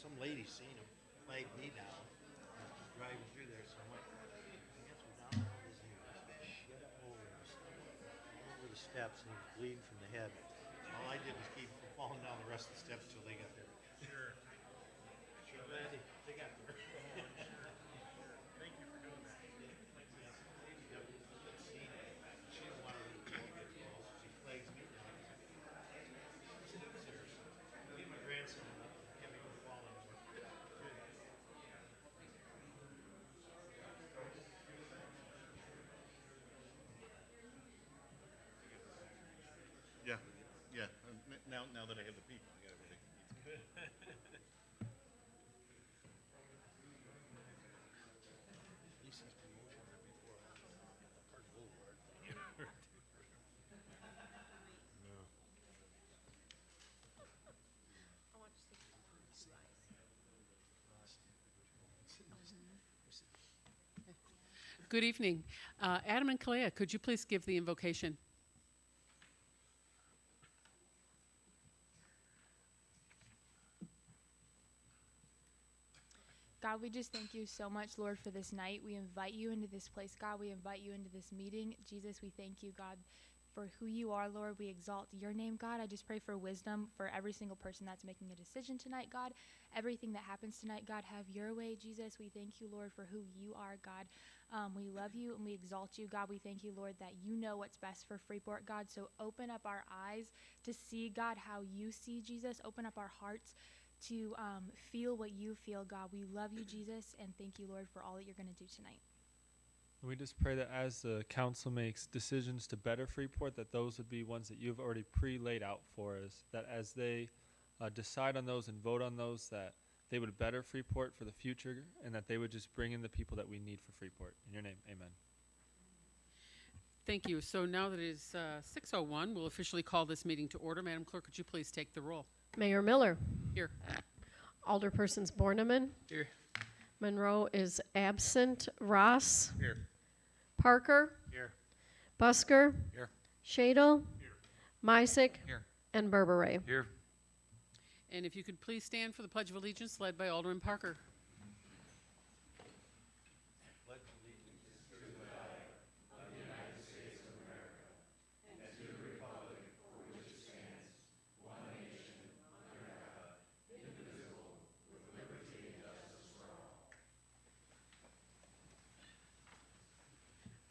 some lady seen him, flagged me down, driving through there, so I'm like, I guess we're down there, this shit over the steps, and he was bleeding from the head. All I did was keep from falling down the rest of the steps till they got there. Sure. Sure, glad they got there. Thank you for doing that. She didn't want to get close. She flags me down. Me and my grandson can't make him fall anymore. Yeah, yeah. Now that I have the people, I got everything. He sees promotion right before Park Boulevard. No. I want you to see Good evening. Adam and Kalea, could you please give the invocation? God, we just thank you so much, Lord, for this night. We invite you into this place, God. We invite you into this meeting. Jesus, we thank you, God, for who you are, Lord. We exalt your name, God. I just pray for wisdom for every single person that's making a decision tonight, God. Everything that happens tonight, God, have your way, Jesus. We thank you, Lord, for who you are, God. We love you and we exalt you, God. We thank you, Lord, that you know what's best for Freeport, God. So open up our eyes to see, God, how you see, Jesus. Open up our hearts to feel what you feel, God. We love you, Jesus, and thank you, Lord, for all that you're going to do tonight. We just pray that as the council makes decisions to better Freeport, that those would be ones that you've already pre-laid out for us, that as they decide on those and vote on those, that they would better Freeport for the future, and that they would just bring in the people that we need for Freeport. In your name, amen. Thank you. So now that it is 6:01, we'll officially call this meeting to order. Madam Clerk, could you please take the roll? Mayor Miller. Here. Alderpersons Borneman. Here. Monroe is absent. Ross. Here. Parker. Here. Busker. Here. Shadle. Here. Mysick. Here. And Berberay. Here. And if you could please stand for the Pledge of Allegiance led by Alderman Parker.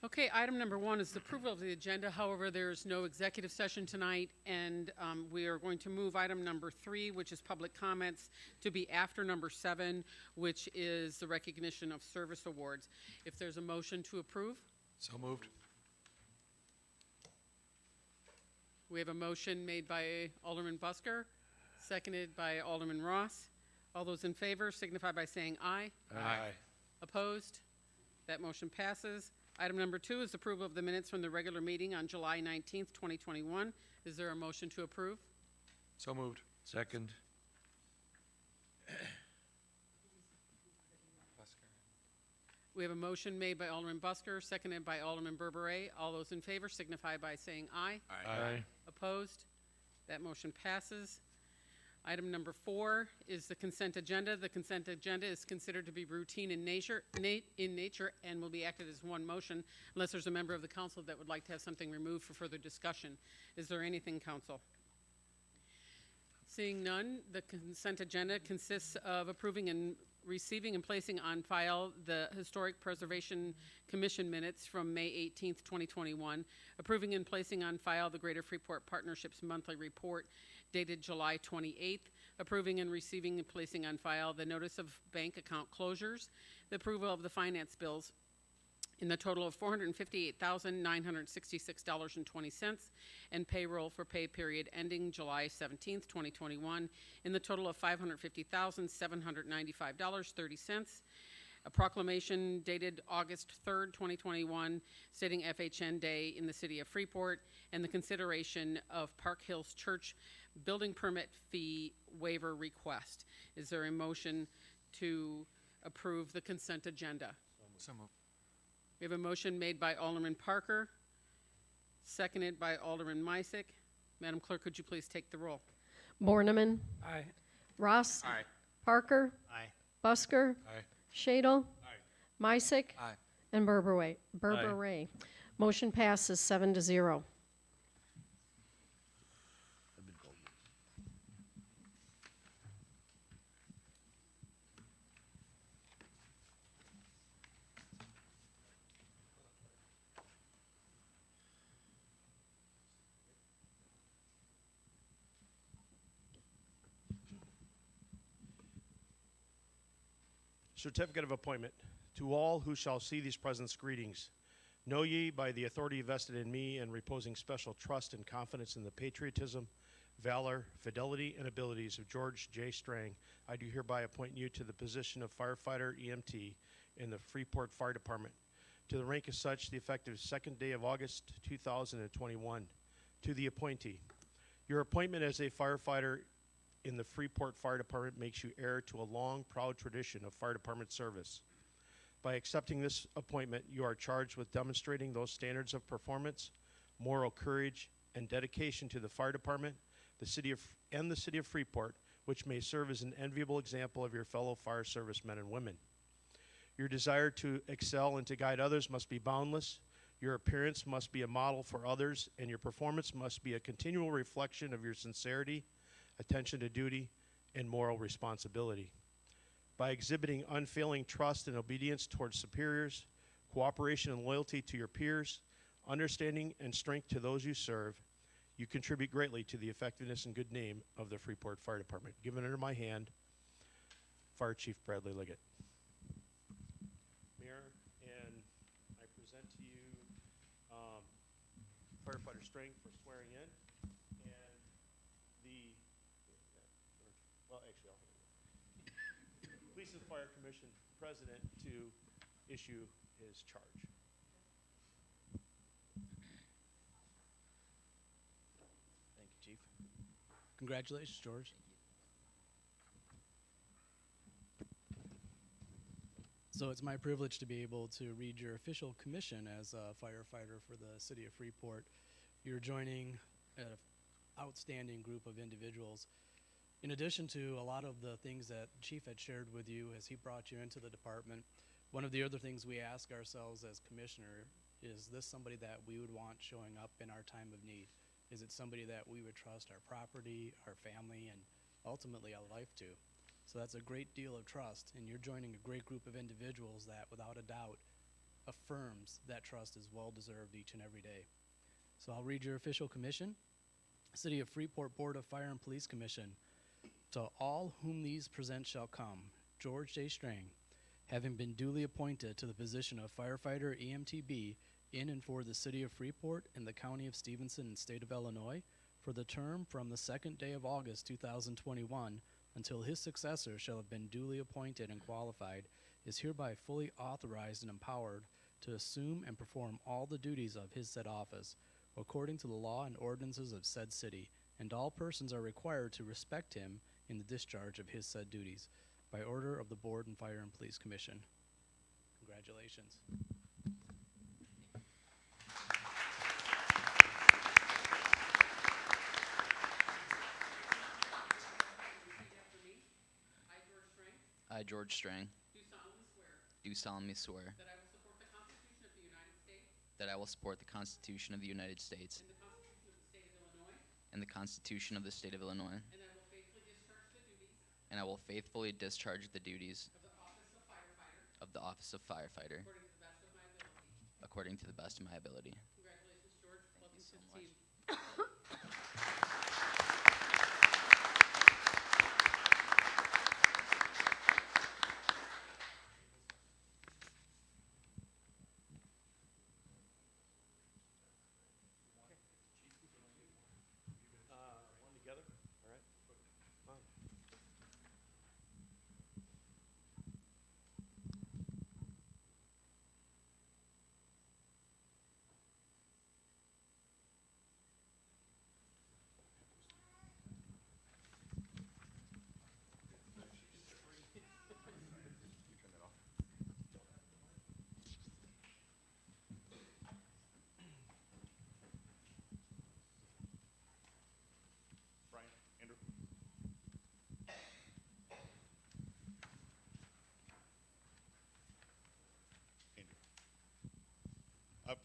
Okay, item number 1 is the approval of the agenda. However, there's no executive session tonight, and we are going to move item number 3, which is public comments, to be after number 7, which is the recognition of service awards. If there's a motion to approve? So moved. We have a motion made by Alderman Busker, seconded by Alderman Ross. All those in favor signify by saying aye. Aye. Opposed? That motion passes. Item number 2 is approval of the minutes from the regular meeting on July 19th, 2021. Is there a motion to approve? So moved. Second. We have a motion made by Alderman Busker, seconded by Alderman Berberay. All those in favor signify by saying aye. Aye. Opposed? That motion passes. Item number 4 is the consent agenda. The consent agenda is considered to be routine in nature and will be acted as one motion unless there's a member of the council that would like to have something removed for further discussion. Is there anything, council? Seeing none, the consent agenda consists of approving and receiving and placing on file the Historic Preservation Commission minutes from May 18th, 2021, approving and placing on file the Greater Freeport Partnership's monthly report dated July 28th, approving and receiving and placing on file the notice of bank account closures, the approval of the finance bills in the total of $458,966.20, and payroll for pay period ending July 17th, 2021, in the total of $550,795.30. A proclamation dated August 3rd, 2021, stating FHN Day in the city of Freeport, and the consideration of Park Hills Church building permit fee waiver request. Is there a motion to approve the consent agenda? So moved. We have a motion made by Alderman Parker, seconded by Alderman Mysick. Madam Clerk, could you please take the roll? Borneman. Aye. Ross. Aye. Parker, Aye. Busker, Aye. Shadle, Misick, Aye. and Berberay. Motion passes 7-0. Certificate of appointment. To all who shall see these presents, greetings. Know ye, by the authority vested in me and reposing special trust and confidence in the patriotism, valor, fidelity, and abilities of George J. Strang, I do hereby appoint you to the position of firefighter EMT in the Freeport Fire Department, to the rank as such, the effective 2nd day of August 2021. To the appointee. Your appointment as a firefighter in the Freeport Fire Department makes you heir to a long, proud tradition of fire department service. By accepting this appointment, you are charged with demonstrating those standards of performance, moral courage, and dedication to the fire department, the city of Freeport, which may serve as an enviable example of your fellow fire service men and women. Your desire to excel and to guide others must be boundless. Your appearance must be a model for others, and your performance must be a continual reflection of your sincerity, attention to duty, and moral responsibility. By exhibiting unfailing trust and obedience towards superiors, cooperation and loyalty to your peers, understanding and strength to those you serve, you contribute greatly to the effectiveness and good name of the Freeport Fire Department. Given under my hand, Fire Chief Bradley Liggett. Mayor, and I present to you Firefighter Strang for swearing in, and the, well, actually, I'll hand it over. Police and Fire Commission President to issue his charge. Thank you, Chief. Congratulations, George. So it's my privilege to be able to read your official commission as a firefighter for the city of Freeport. You're joining an outstanding group of individuals. In addition to a lot of the things that Chief had shared with you as he brought you into the department, one of the other things we ask ourselves as commissioner, is this somebody that we would want showing up in our time of need? Is it somebody that we would trust our property, our family, and ultimately our life to? So that's a great deal of trust, and you're joining a great group of individuals that, without a doubt, affirms that trust is well-deserved each and every day. So I'll read your official commission. City of Freeport Board of Fire and Police Commission. To all whom these present shall come, George J. Strang, having been duly appointed to the position of firefighter EMTB in and for the city of Freeport and the county of Stevenson and state of Illinois for the term from the 2nd day of August 2021 until his successor shall have been duly appointed and qualified, is hereby fully authorized and empowered to assume and perform all the duties of his said office, according to the law and ordinances of said city, and all persons are required to respect him in the discharge of his said duties, by order of the Board and Fire and Police Commission. Congratulations. I, George Strang, Do solemnly swear do solemnly swear that I will support the Constitution of the United States that I will support the Constitution of the United States and the Constitution of the State of Illinois, and the Constitution of the State of Illinois, and I will faithfully discharge the duties of the of the office office of firefighter of firefighter according to the best of my ability. according to the best of my ability. Congratulations, George. Thank you Welcome so to the much. team. One together? All right. Fine.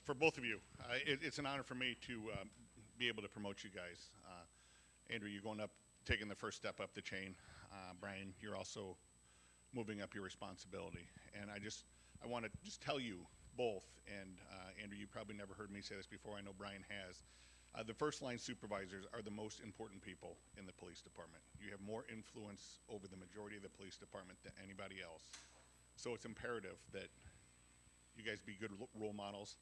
For both of you, it's an honor for me to be able to promote you guys. Andrew, you're going up, taking the first step up the chain. Brian, you're also moving up your responsibility. And I want to just tell you both, and Andrew, you probably never heard me say this before. I know Brian has. The first line supervisors are the most important people in the police department. You have more influence over the majority of the police department than anybody else. So it's imperative that you guys be good role models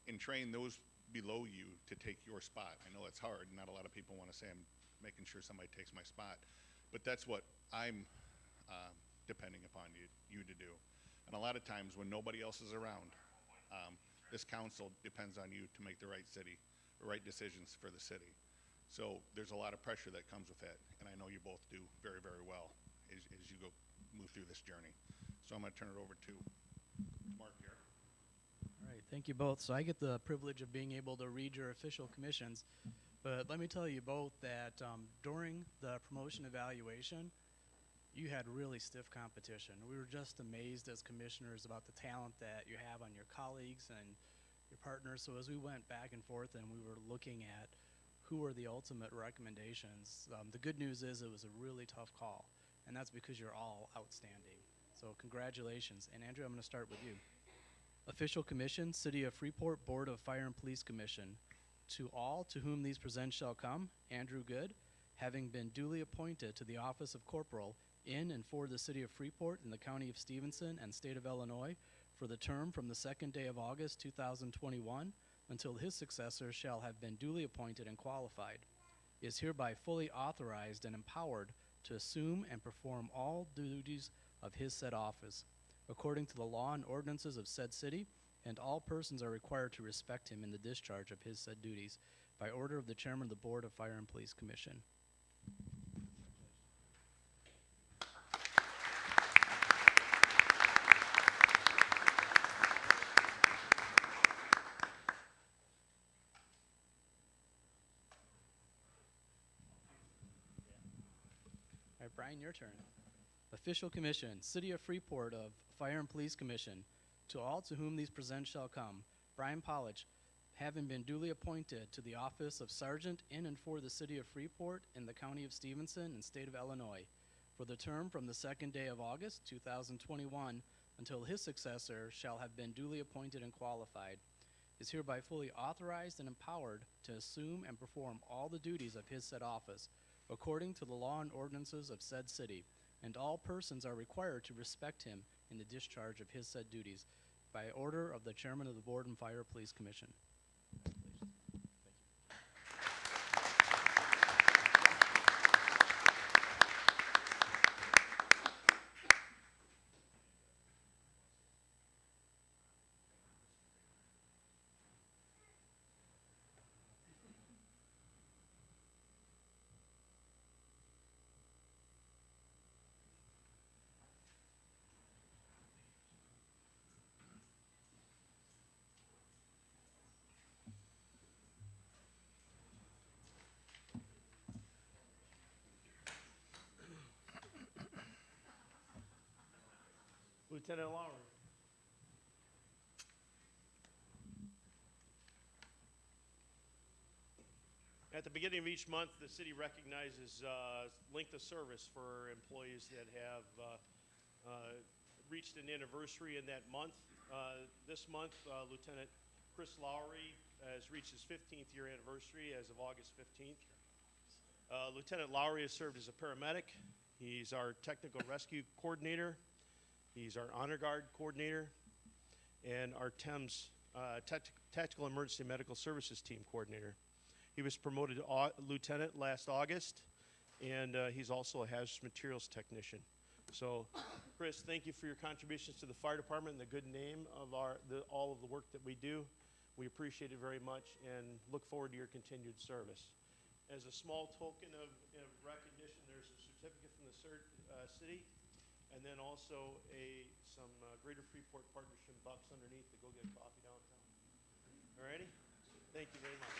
and train those below you to take your spot. I know that's hard. Not a lot of people want to say I'm making sure somebody takes my spot, but that's what I'm depending upon you to do. And a lot of times when nobody else is around, this council depends on you to make the right decisions for the city. So there's a lot of pressure that comes with that, and I know you both do very, very well as you move through this journey. So I'm going to turn it over to Mark here. All right, thank you both. So I get the privilege of being able to read your official commissions, but let me tell you both that during the promotion evaluation, you had really stiff competition. We were just amazed as commissioners about the talent that you have on your colleagues and your partners. So as we went back and forth and we were looking at who are the ultimate recommendations, the good news is it was a really tough call, and that's because you're all outstanding. So congratulations. And Andrew, I'm going to start with you. Official Commission, City of Freeport Board of Fire and Police Commission. To all to whom these presents shall come, Andrew Good, having been duly appointed to the office of corporal in and for the City of Freeport in the County of Stevenson and State of Illinois for the term from the 2nd day of August 2021 until his successor shall have been duly appointed and qualified, is hereby fully authorized and empowered to assume and perform all duties of his said office, according to the law and ordinances of said city, and all persons are required to respect him in the discharge of his said duties, by order of the Chairman of the Board of Fire and Police Commission. All right, Brian, your turn. Official Commission, City of Freeport of Fire and Police Commission. To all to whom these presents shall come, Brian Pollich, having been duly appointed to the office of Sergeant in and for the City of Freeport in the County of Stevenson and State of Illinois, for the term from the 2nd day of August 2021 until his successor shall have been duly appointed and qualified, is hereby fully authorized and empowered to assume and perform all the duties of his said office, according to the law and ordinances of said city, and all persons are required to respect him in the discharge of his said duties, by order of the Chairman of the Board and Fire Police Commission. Lieutenant Lowry. At the beginning of each month, the city recognizes length of service for employees that have reached an anniversary in that month. This month, Lieutenant Chris Lowry has reached his 15th year anniversary as of August 15th. Lieutenant Lowry has served as a paramedic. He's our technical rescue coordinator. He's our honor guard coordinator and our TEMS, Tactical Emergency Medical Services Team coordinator. He was promoted to lieutenant last August, and he's also a hazardous materials technician. So, Chris, thank you for your contributions to the fire department and the good name of all of the work that we do. We appreciate it very much and look forward to your continued service. As a small token of recognition, there's a certificate from the city, and then also some Greater Freeport Partnership bucks underneath to go get coffee downtown. All righty? Thank you very much.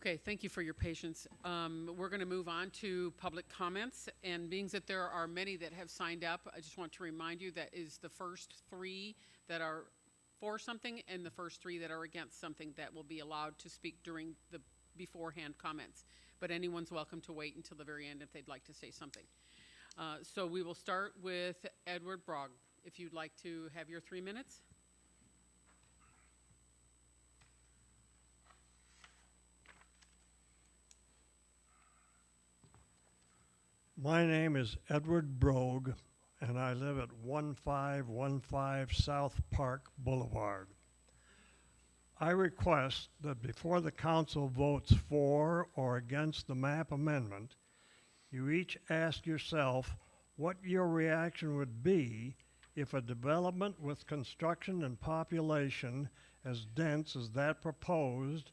Okay, thank you for your patience. We're going to move on to public comments, and being that there are many that have signed up, I just want to remind you that is the first 3 that are for something and the first 3 that are against something that will be allowed to speak during the beforehand comments. But anyone's welcome to wait until the very end if they'd like to say something. So we will start with Edward Brogg. If you'd like to have your 3 minutes. My name is Edward Brogue, and I live at 1515 South Park Boulevard. I request that before the council votes for or against the map amendment, you each ask yourself what your reaction would be if a development with construction and population as dense as that proposed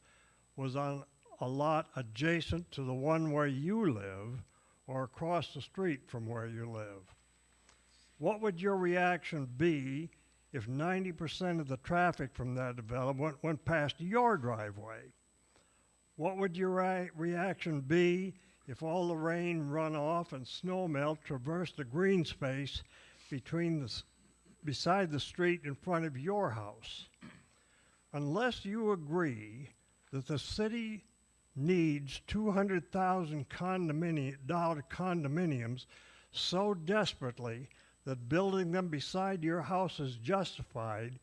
was on a lot adjacent to the one where you live or across the street from where you live. What would your reaction be if 90% of the traffic from that development went past your driveway? What would your reaction be if all the rain runoff and snow melt traversed the green space beside the street in front of your house? Unless you agree that the city needs $200,000 condominiums so desperately that building them beside your house is justified,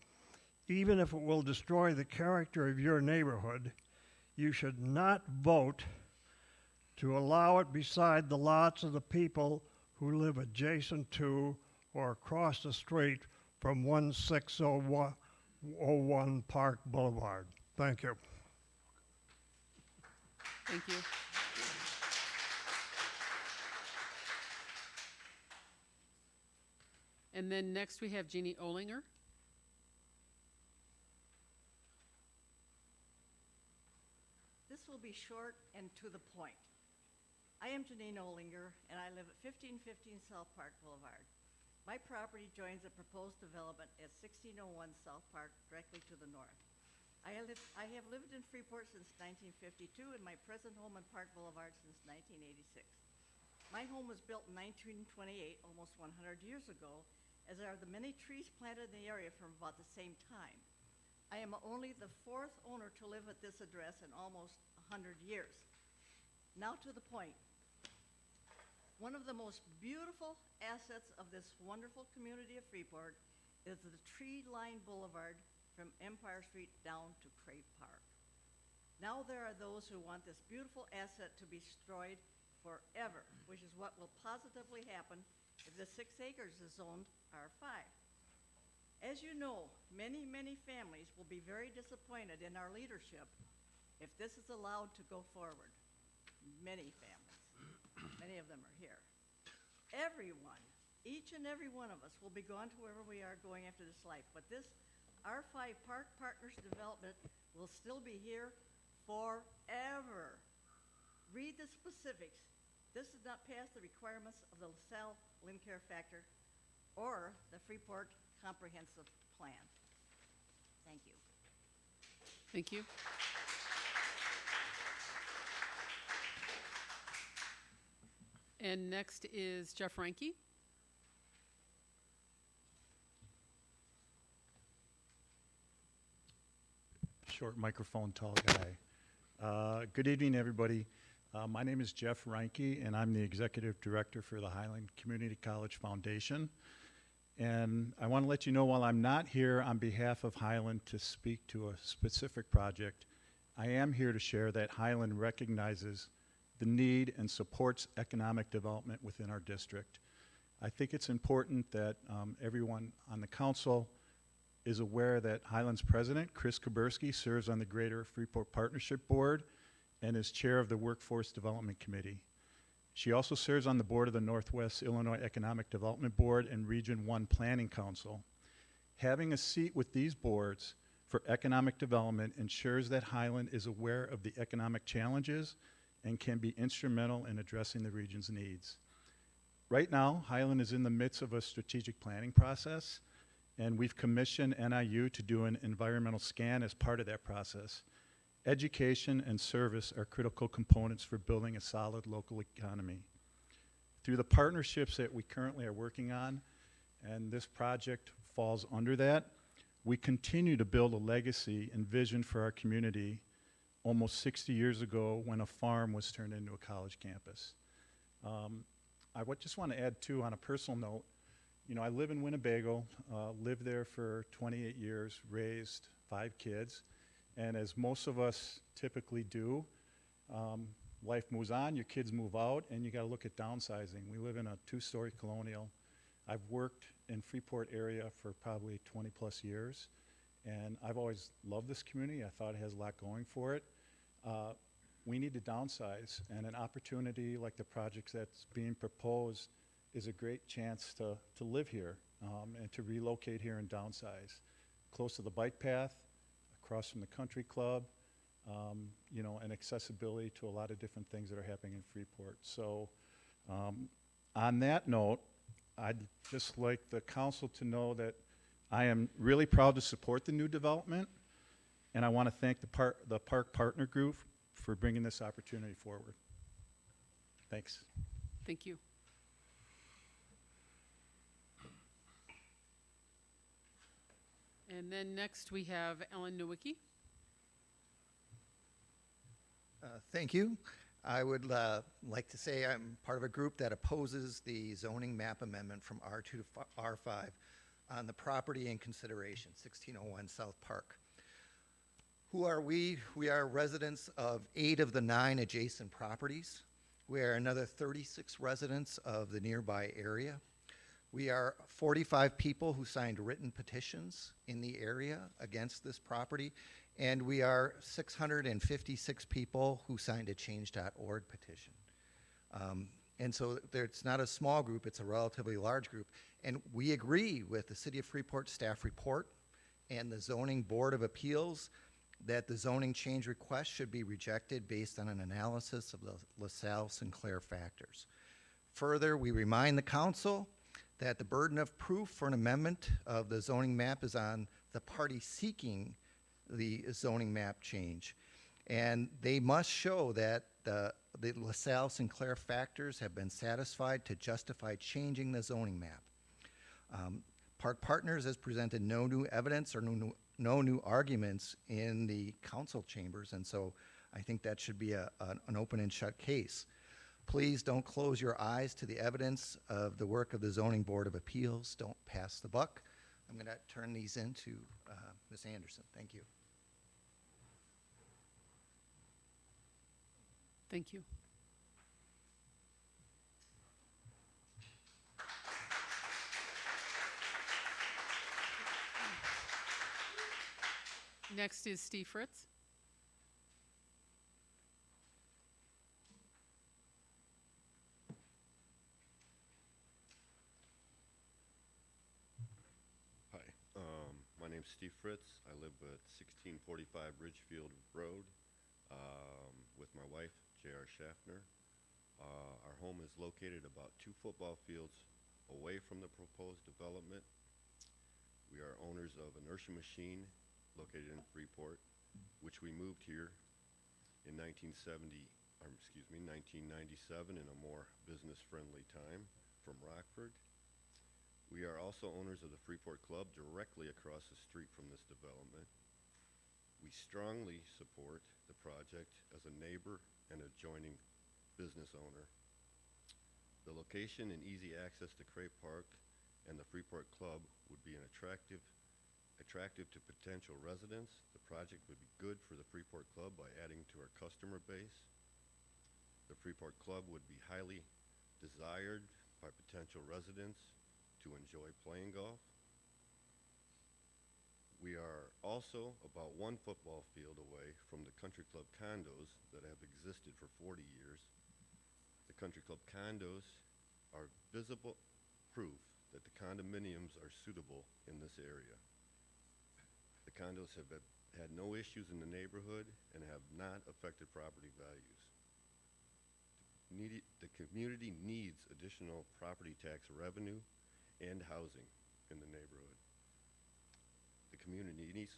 even if it will destroy the character of your neighborhood, you should not vote to allow it beside the lots of the people who live adjacent to or across the street from 1601 Park Boulevard. Thank you. Thank you. And then next we have Jeannie Olinger. This will be short and to the point. I am Janine Olinger, and I live at 1515 South Park Boulevard. My property joins a proposed development at 1601 South Park directly to the north. I have lived in Freeport since 1952 and my present home in Park Boulevard since 1986. My home was built in 1928, almost 100 years ago, as are the many trees planted in the area from about the same time. I am only the 4th owner to live at this address in almost 100 years. Now to the point. One of the most beautiful assets of this wonderful community of Freeport is the tree-lined boulevard from Empire Street down to Crave Park. Now there are those who want this beautiful asset to be destroyed forever, which is what will positively happen if the 6 acres is zoned R5. As you know, many, many families will be very disappointed in our leadership if this is allowed to go forward. Many families. Many of them are here. Everyone, each and every one of us will be gone to wherever we are going after this life, but this R5 Park Partners development will still be here forever. Read the specifics. This does not pass the requirements of the LaSalle Lynn Care Factor or the Freeport Comprehensive Plan. Thank you. Thank you. And next is Jeff Reinke. Short microphone, tall guy. Good evening, everybody. My name is Jeff Reinke, and I'm the Executive Director for the Highland Community College Foundation. And I want to let you know, while I'm not here on behalf of Highland to speak to a specific project, I am here to share that Highland recognizes the need and supports economic development within our district. I think it's important that everyone on the council is aware that Highland's president, Chris Kuberski, serves on the Greater Freeport Partnership Board and is chair of the Workforce Development Committee. She also serves on the board of the Northwest Illinois Economic Development Board and Region 1 Planning Council. Having a seat with these boards for economic development ensures that Highland is aware of the economic challenges and can be instrumental in addressing the region's needs. Right now, Highland is in the midst of a strategic planning process, and we've commissioned NIU to do an environmental scan as part of that process. Education and service are critical components for building a solid local economy. Through the partnerships that we currently are working on, and this project falls under that, we continue to build a legacy and vision for our community almost 60 years ago when a farm was turned into a college campus. Just want to add too, on a personal note, you know, I live in Winnebago, lived there for 28 years, raised 5 kids, and as most of us typically do, life moves on, your kids move out, and you got to look at downsizing. We live in a 2-story colonial. I've worked in Freeport area for probably 20 plus years, and I've always loved this community. I thought it has a lot going for it. We need to downsize, and an opportunity like the projects that's being proposed is a great chance to live here and to relocate here and downsize. Close to the bike path, across from the country club, you know, and accessibility to a lot of different things that are happening in Freeport. So on that note, I'd just like the council to know that I am really proud to support the new development, and I want to thank the Park Partner Group for bringing this opportunity forward. Thanks. Thank you. And then next we have Ellen Nowicki. Thank you. I would like to say I'm part of a group that opposes the zoning map amendment from R2 to R5 on the property in consideration, 1601 South Park. Who are we? We are residents of 8 of the 9 adjacent properties. We are another 36 residents of the nearby area. We are 45 people who signed written petitions in the area against this property, and we are 656 people who signed a change.org petition. And so it's not a small group, it's a relatively large group. And we agree with the City of Freeport staff report and the Zoning Board of Appeals that the zoning change request should be rejected based on an analysis of the LaSalle-Sinclair factors. Further, we remind the council that the burden of proof for an amendment of the zoning map is on the party seeking the zoning map change. And they must show that the LaSalle-Sinclair factors have been satisfied to justify changing the zoning map. Park Partners has presented no new evidence or no new arguments in the council chambers, and so I think that should be an open and shut case. Please don't close your eyes to the evidence of the work of the Zoning Board of Appeals. Don't pass the buck. I'm going to turn these in to Ms. Anderson. Thank you. Thank you. Next is Steve Fritz. Hi, my name's Steve Fritz. I live at 1645 Ridgefield Road with my wife, J.R. Schaffner. Our home is located about 2 football fields away from the proposed development. We are owners of Inertia Machine located in Freeport, which we moved here in 1997 in a more business-friendly time from Rockford. We are also owners of the Freeport Club directly across the street from this development. We strongly support the project as a neighbor and adjoining business owner. The location and easy access to Cray Park and the Freeport Club would be an attractive to potential residents. The project would be good for the Freeport Club by adding to our customer base. The Freeport Club would be highly desired by potential residents to enjoy playing golf. We are also about 1 football field away from the Country Club condos that have existed for 40 years. The Country Club condos are visible proof that the condominiums are suitable in this area. The condos have had no issues in the neighborhood and have not affected property values. The community needs additional property tax revenue and housing in the neighborhood. The community needs,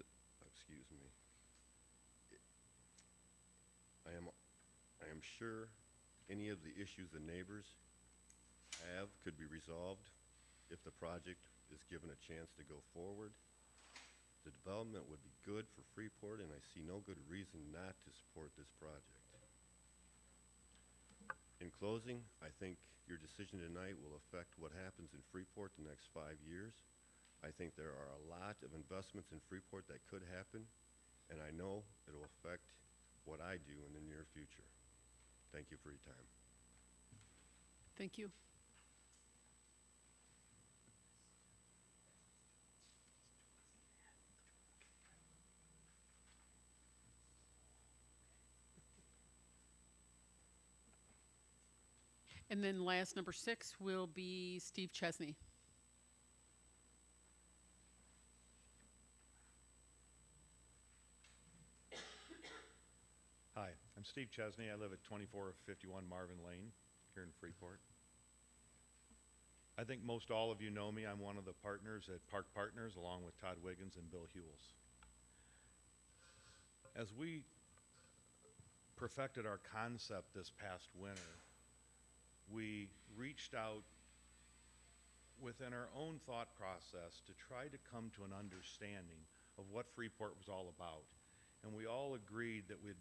I'm sure any of the issues the neighbors have could be resolved if the project is given a chance to go forward. The development would be good for Freeport, and I see no good reason not to support this project. In closing, I think your decision tonight will affect what happens in Freeport the next 5 years. I think there are a lot of investments in Freeport that could happen, and I know it will affect what I do in the near future. Thank you for your time. Thank you. And then last, number 6, will be Steve Chesney. Hi, I'm Steve Chesney. I live at 2451 Marvin Lane here in Freeport. I think most all of you know me. I'm one of the partners at Park Partners along with Todd Wiggins and Bill Hewells. As we perfected our concept this past winter, we reached out within our own thought process to try to come to an understanding of what Freeport was all about. And we all agreed that we'd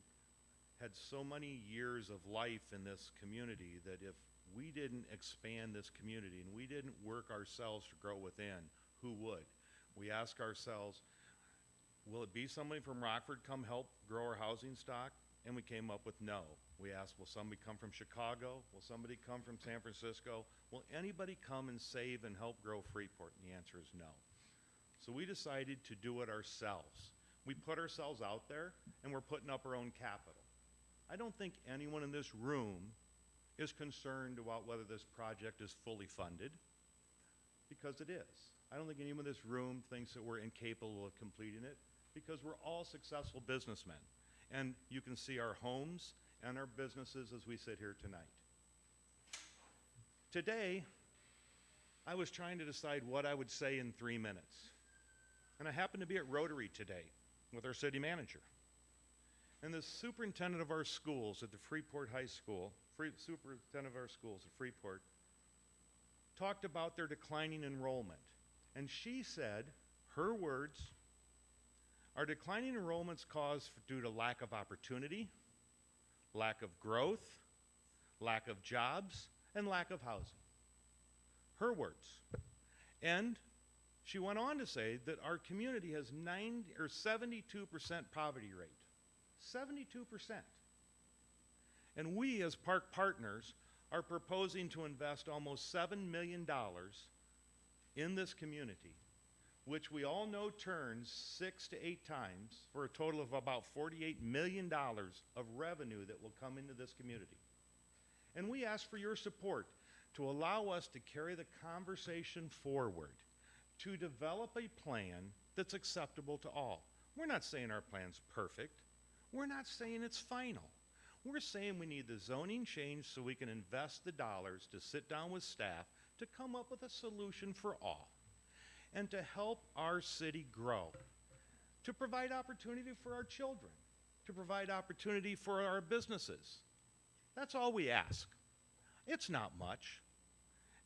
had so many years of life in this community that if we didn't expand this community and we didn't work ourselves to grow within, who would? We ask ourselves, will it be somebody from Rockford come help grow our housing stock? And we came up with no. We asked, will somebody come from Chicago? Will somebody come from San Francisco? Will anybody come and save and help grow Freeport? And the answer is no. So we decided to do it ourselves. We put ourselves out there, and we're putting up our own capital. I don't think anyone in this room is concerned about whether this project is fully funded, because it is. I don't think anyone in this room thinks that we're incapable of completing it, because we're all successful businessmen. And you can see our homes and our businesses as we sit here tonight. Today, I was trying to decide what I would say in 3 minutes. And I happened to be at Rotary today with our city manager. And the superintendent of our schools at the Freeport High School, superintendent of our schools at Freeport, talked about their declining enrollment. And she said, her words, our declining enrollments caused due to lack of opportunity, lack of growth, lack of jobs, and lack of housing. Her words. And she went on to say that our community has 72% poverty rate. 72%. And we as Park Partners are proposing to invest almost $7 million in this community, which we all know turns 6 to 8 times for a total of about $48 million of revenue that will come into this community. And we ask for your support to allow us to carry the conversation forward, to develop a plan that's acceptable to all. We're not saying our plan's perfect. We're not saying it's final. We're saying we need the zoning change so we can invest the dollars to sit down with staff to come up with a solution for all, and to help our city grow, to provide opportunity for our children, to provide opportunity for our businesses. That's all we ask. It's not much.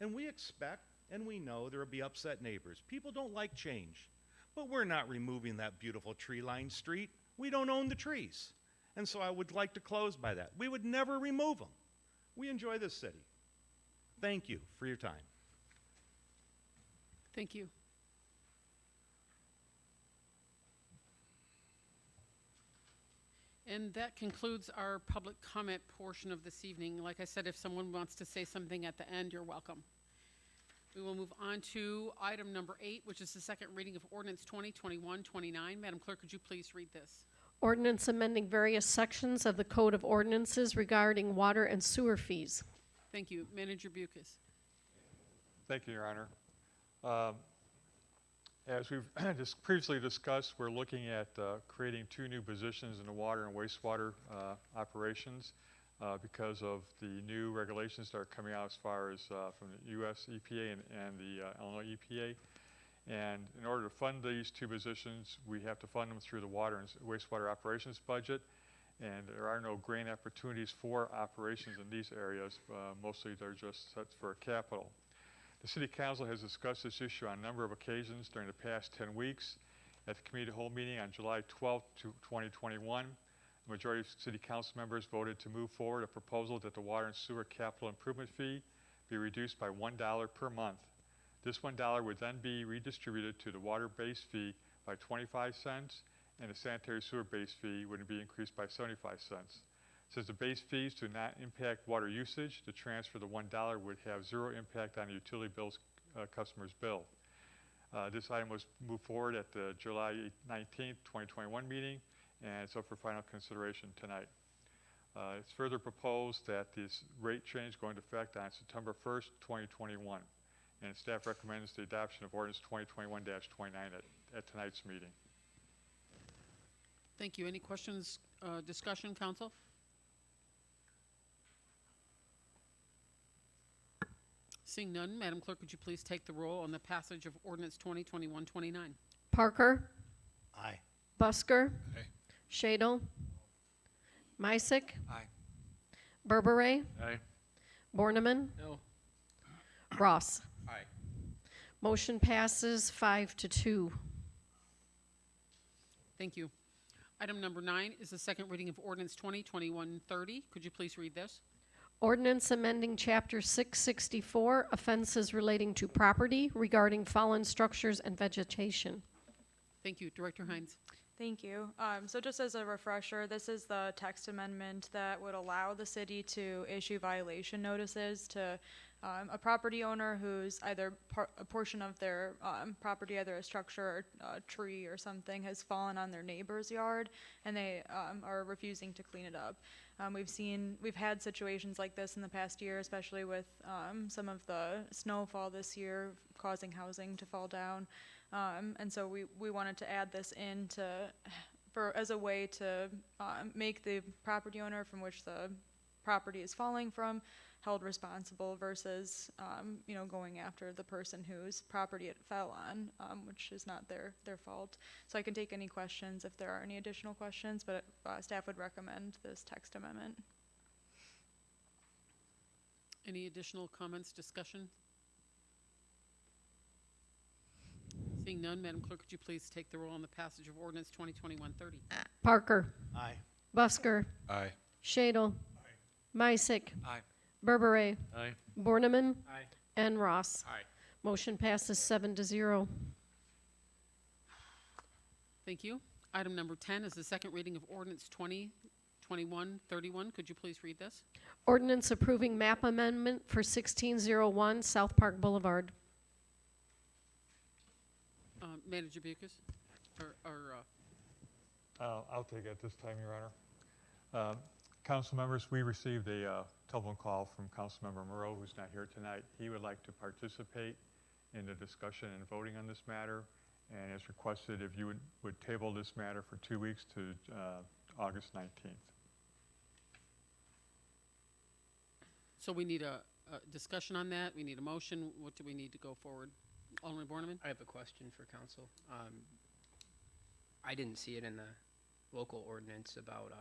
And we expect and we know there will be upset neighbors. People don't like change. But we're not removing that beautiful tree-lined street. We don't own the trees. And so I would like to close by that. We would never remove them. We enjoy this city. Thank you for your time. Thank you. And that concludes our public comment portion of this evening. Like I said, if someone wants to say something at the end, you're welcome. We will move on to item number 8, which is the second reading of Ordinance 2021-29. Madam Clerk, could you please read this? Ordinance amending various sections of the Code of Ordinances regarding water and sewer fees. Thank you. Manager Bucus. Thank you, Your Honor. As we've just previously discussed, we're looking at creating 2 new positions in the water and wastewater operations because of the new regulations that are coming out as far as from the U.S. EPA and the Illinois EPA. And in order to fund these 2 positions, we have to fund them through the water and wastewater operations budget. and there are no grant opportunities for operations in these areas. Mostly they're just set for capital. The City Council has discussed this issue on a number of occasions during the past 10 weeks. At the committee whole meeting on July 12, 2021, the majority of City Council members voted to move forward a proposal that the water and sewer capital improvement fee be reduced by $1 per month. This $1 would then be redistributed to the water base fee by 25 cents, and the sanitary sewer base fee would be increased by 75 cents. Since the base fees do not impact water usage, the transfer of the $1 would have zero impact on the utility bills customer's bill. This item was moved forward at the July 19th, 2021 meeting, and it's up for final consideration tonight. It's further proposed that this rate change go into effect on September 1st, 2021, and staff recommends the adoption of Ordinance 2021-29 at tonight's meeting. Thank you. Any questions, discussion, council? Seeing none, Madam Clerk, would you please take the roll on the passage of Ordinance 2021-29? Parker, Aye. Busker, Shadle, Mysick, Aye. Berberay, Aye. Borneman, No. Ross. Aye. Motion passes 5-2. Thank you. Item number 9 is the second reading of Ordinance 2021-30. Could you please read this? Ordinance amending Chapter 664, offenses relating to property regarding fallen structures and vegetation. Thank you. Director Hines. Thank you. So just as a refresher, this is the text amendment that would allow the city to issue violation notices to a property owner who's either a portion of their property, either a structure or a tree or something, has fallen on their neighbor's yard, and they are refusing to clean it up. We've had situations like this in the past year, especially with some of the snowfall this year causing housing to fall down. And so we wanted to add this in as a way to make the property owner from which the property is falling from held responsible versus going after the person whose property it fell on, which is not their fault. So I can take any questions if there are any additional questions, but staff would recommend this text amendment. Any additional comments, discussion? Seeing none, Madam Clerk, could you please take the roll on the passage of Ordinance 2021-30? Parker, Aye. Busker, Aye. Shadle, Mysick, Aye. Berberay, Aye. Borneman, Aye. and Ross. Aye. Motion passes 7-0. Thank you. Item number 10 is the second reading of Ordinance 2021-31. Could you please read this? Ordinance approving map amendment for 1601 South Park Boulevard. Manager Bucus? I'll take it at this time, Your Honor. Council members, we received a telephone call from Councilmember Moreau, who's not here tonight. He would like to participate in the discussion and voting on this matter, and has requested if you would table this matter for 2 weeks to August 19th. So we need a discussion on that. We need a motion. What do we need to go forward? Alderman Borneman? I have a question for council. I didn't see it in the local ordinance about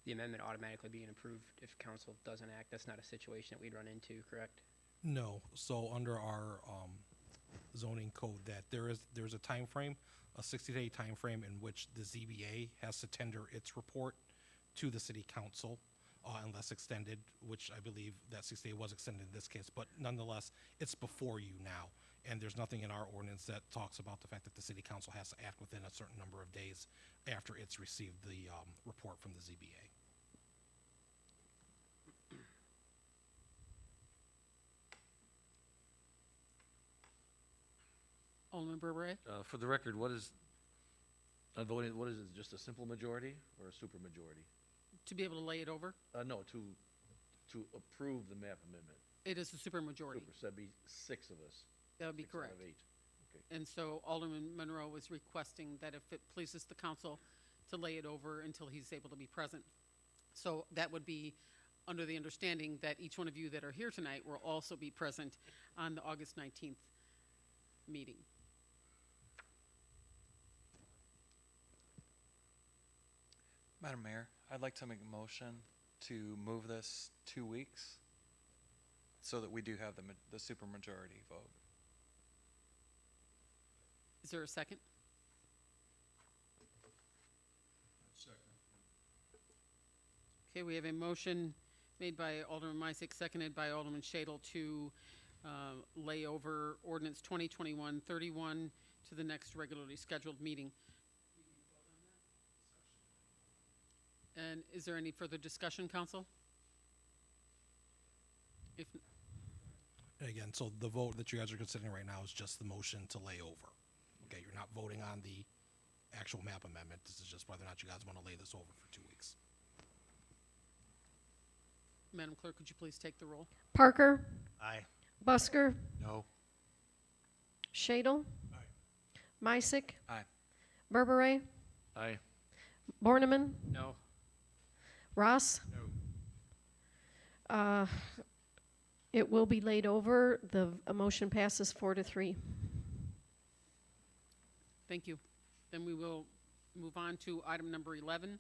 the amendment automatically being approved if council doesn't act. That's not a situation that we'd run into, correct? No. So under our zoning code, that there's a time frame, a 60-day time frame in which the ZBA has to tender its report to the city council unless extended, which I believe that 60-day was extended in this case. But nonetheless, it's before you now. And there's nothing in our ordinance that talks about the fact that the city council has to act within a certain number of days after it's received the report from the ZBA. Alderman Berberay? For the record, what is it, just a simple majority or a super majority? To be able to lay it over? No, to approve the map amendment. It is a supermajority. Super, so that'd be 6 of us. That would be 6 out correct. of 8. Okay. And so Alderman Monroe was requesting that if it pleases the council to lay it over until he's able to be present. So that would be under the understanding that each one of you that are here tonight will also be present on the August 19th meeting. Madam Mayor, I'd like to make a motion to move this 2 weeks so that we do have the supermajority vote. Is there a second? Okay, we have a motion made by Alderman Misick, seconded by Alderman Shadle to lay over Ordinance 2021-31 to the next regularly scheduled meeting. And is there any further discussion, council? If Again, so the vote that you guys are considering right now is just the motion to lay over. Okay, you're not voting on the actual map amendment. This is just whether or not you guys want to lay this over for 2 weeks. Madam Clerk, could you please take the roll? Parker, Aye. Busker, No. Shadle, Misick, Aye. Berberet, Aye. Borneman, No. Ross. It will be laid over. The motion passes 4-3. Thank you. Then we will move on to item number 11,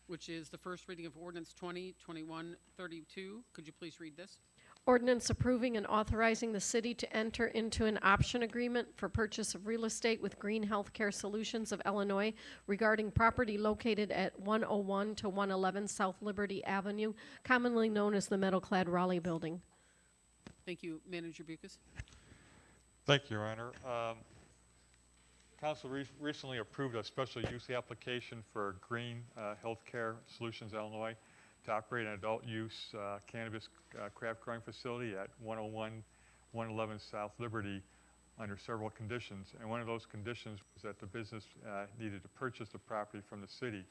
which is the first reading of Ordinance 2021-32. Could you please read this? Ordinance approving and authorizing the city to enter into an option agreement for purchase of real estate with Green Healthcare Solutions of Illinois regarding property located at 101 to 111 South Liberty Avenue, commonly known as the Meadowclad Raleigh Building. Thank you, Manager Bucus. Thank you, Your Honor. Council recently approved a special use application for Green Healthcare Solutions Illinois to operate an adult use cannabis craft growing facility at 101, 111 South Liberty under several conditions. And one of those conditions was that the business needed to purchase the property from the city.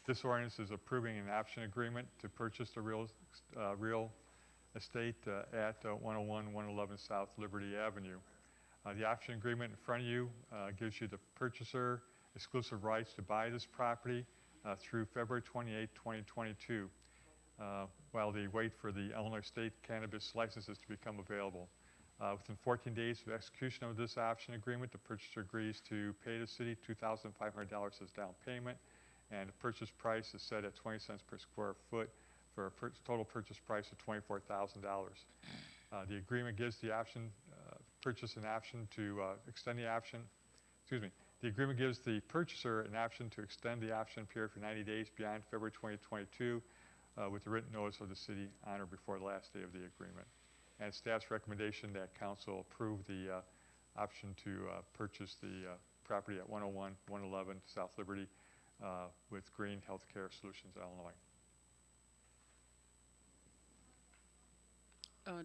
This ordinance is approving an option agreement to purchase the real estate at 101, 111 South Liberty Avenue. The option agreement in front of you gives you the purchaser exclusive rights to buy this property through February 28, 2022, while they wait for the Illinois state cannabis licenses to become available. Within 14 days of execution of this option agreement, the purchaser agrees to pay the city $2,500 as down payment, and the purchase price is set at 20 cents per square foot for a total purchase price of $24,000. The agreement gives the option purchase an option to extend the option. The agreement gives the purchaser an option to extend the option period for 90 days beyond February 2022 with the written notice of the city on or before the last day of the agreement. And staff's recommendation that council approve the option to purchase the property at 101, 111 South Liberty with Green Healthcare Solutions, Illinois.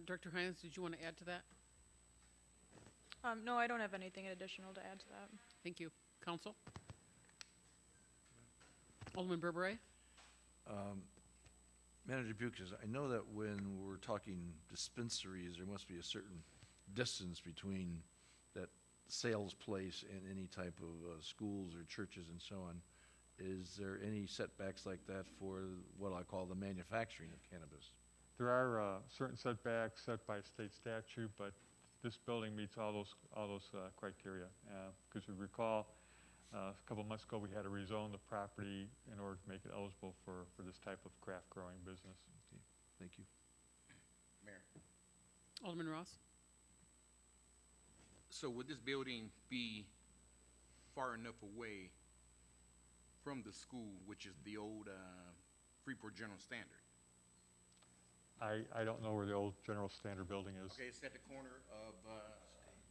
Director Hines, did you want to add to that? No, I don't have anything additional to add to that. Thank you. Council? Alderman Berberet? Manager Bukes, I know that when we're talking dispensaries, there must be a certain distance between that sales place and any type of schools or churches and so on. Is there any setbacks like that for what I call the manufacturing of cannabis? There are certain setbacks set by state statute, but this building meets all those criteria. Because you recall, a couple months ago, we had to rezone the property in order to make it eligible for this type of craft growing business. Okay, thank you. Mayor, Alderman Ross? so would this building be far enough away from the school, which is the old Freeport General Standard? I don't know where the old General Standard building is. Okay, it's at the corner of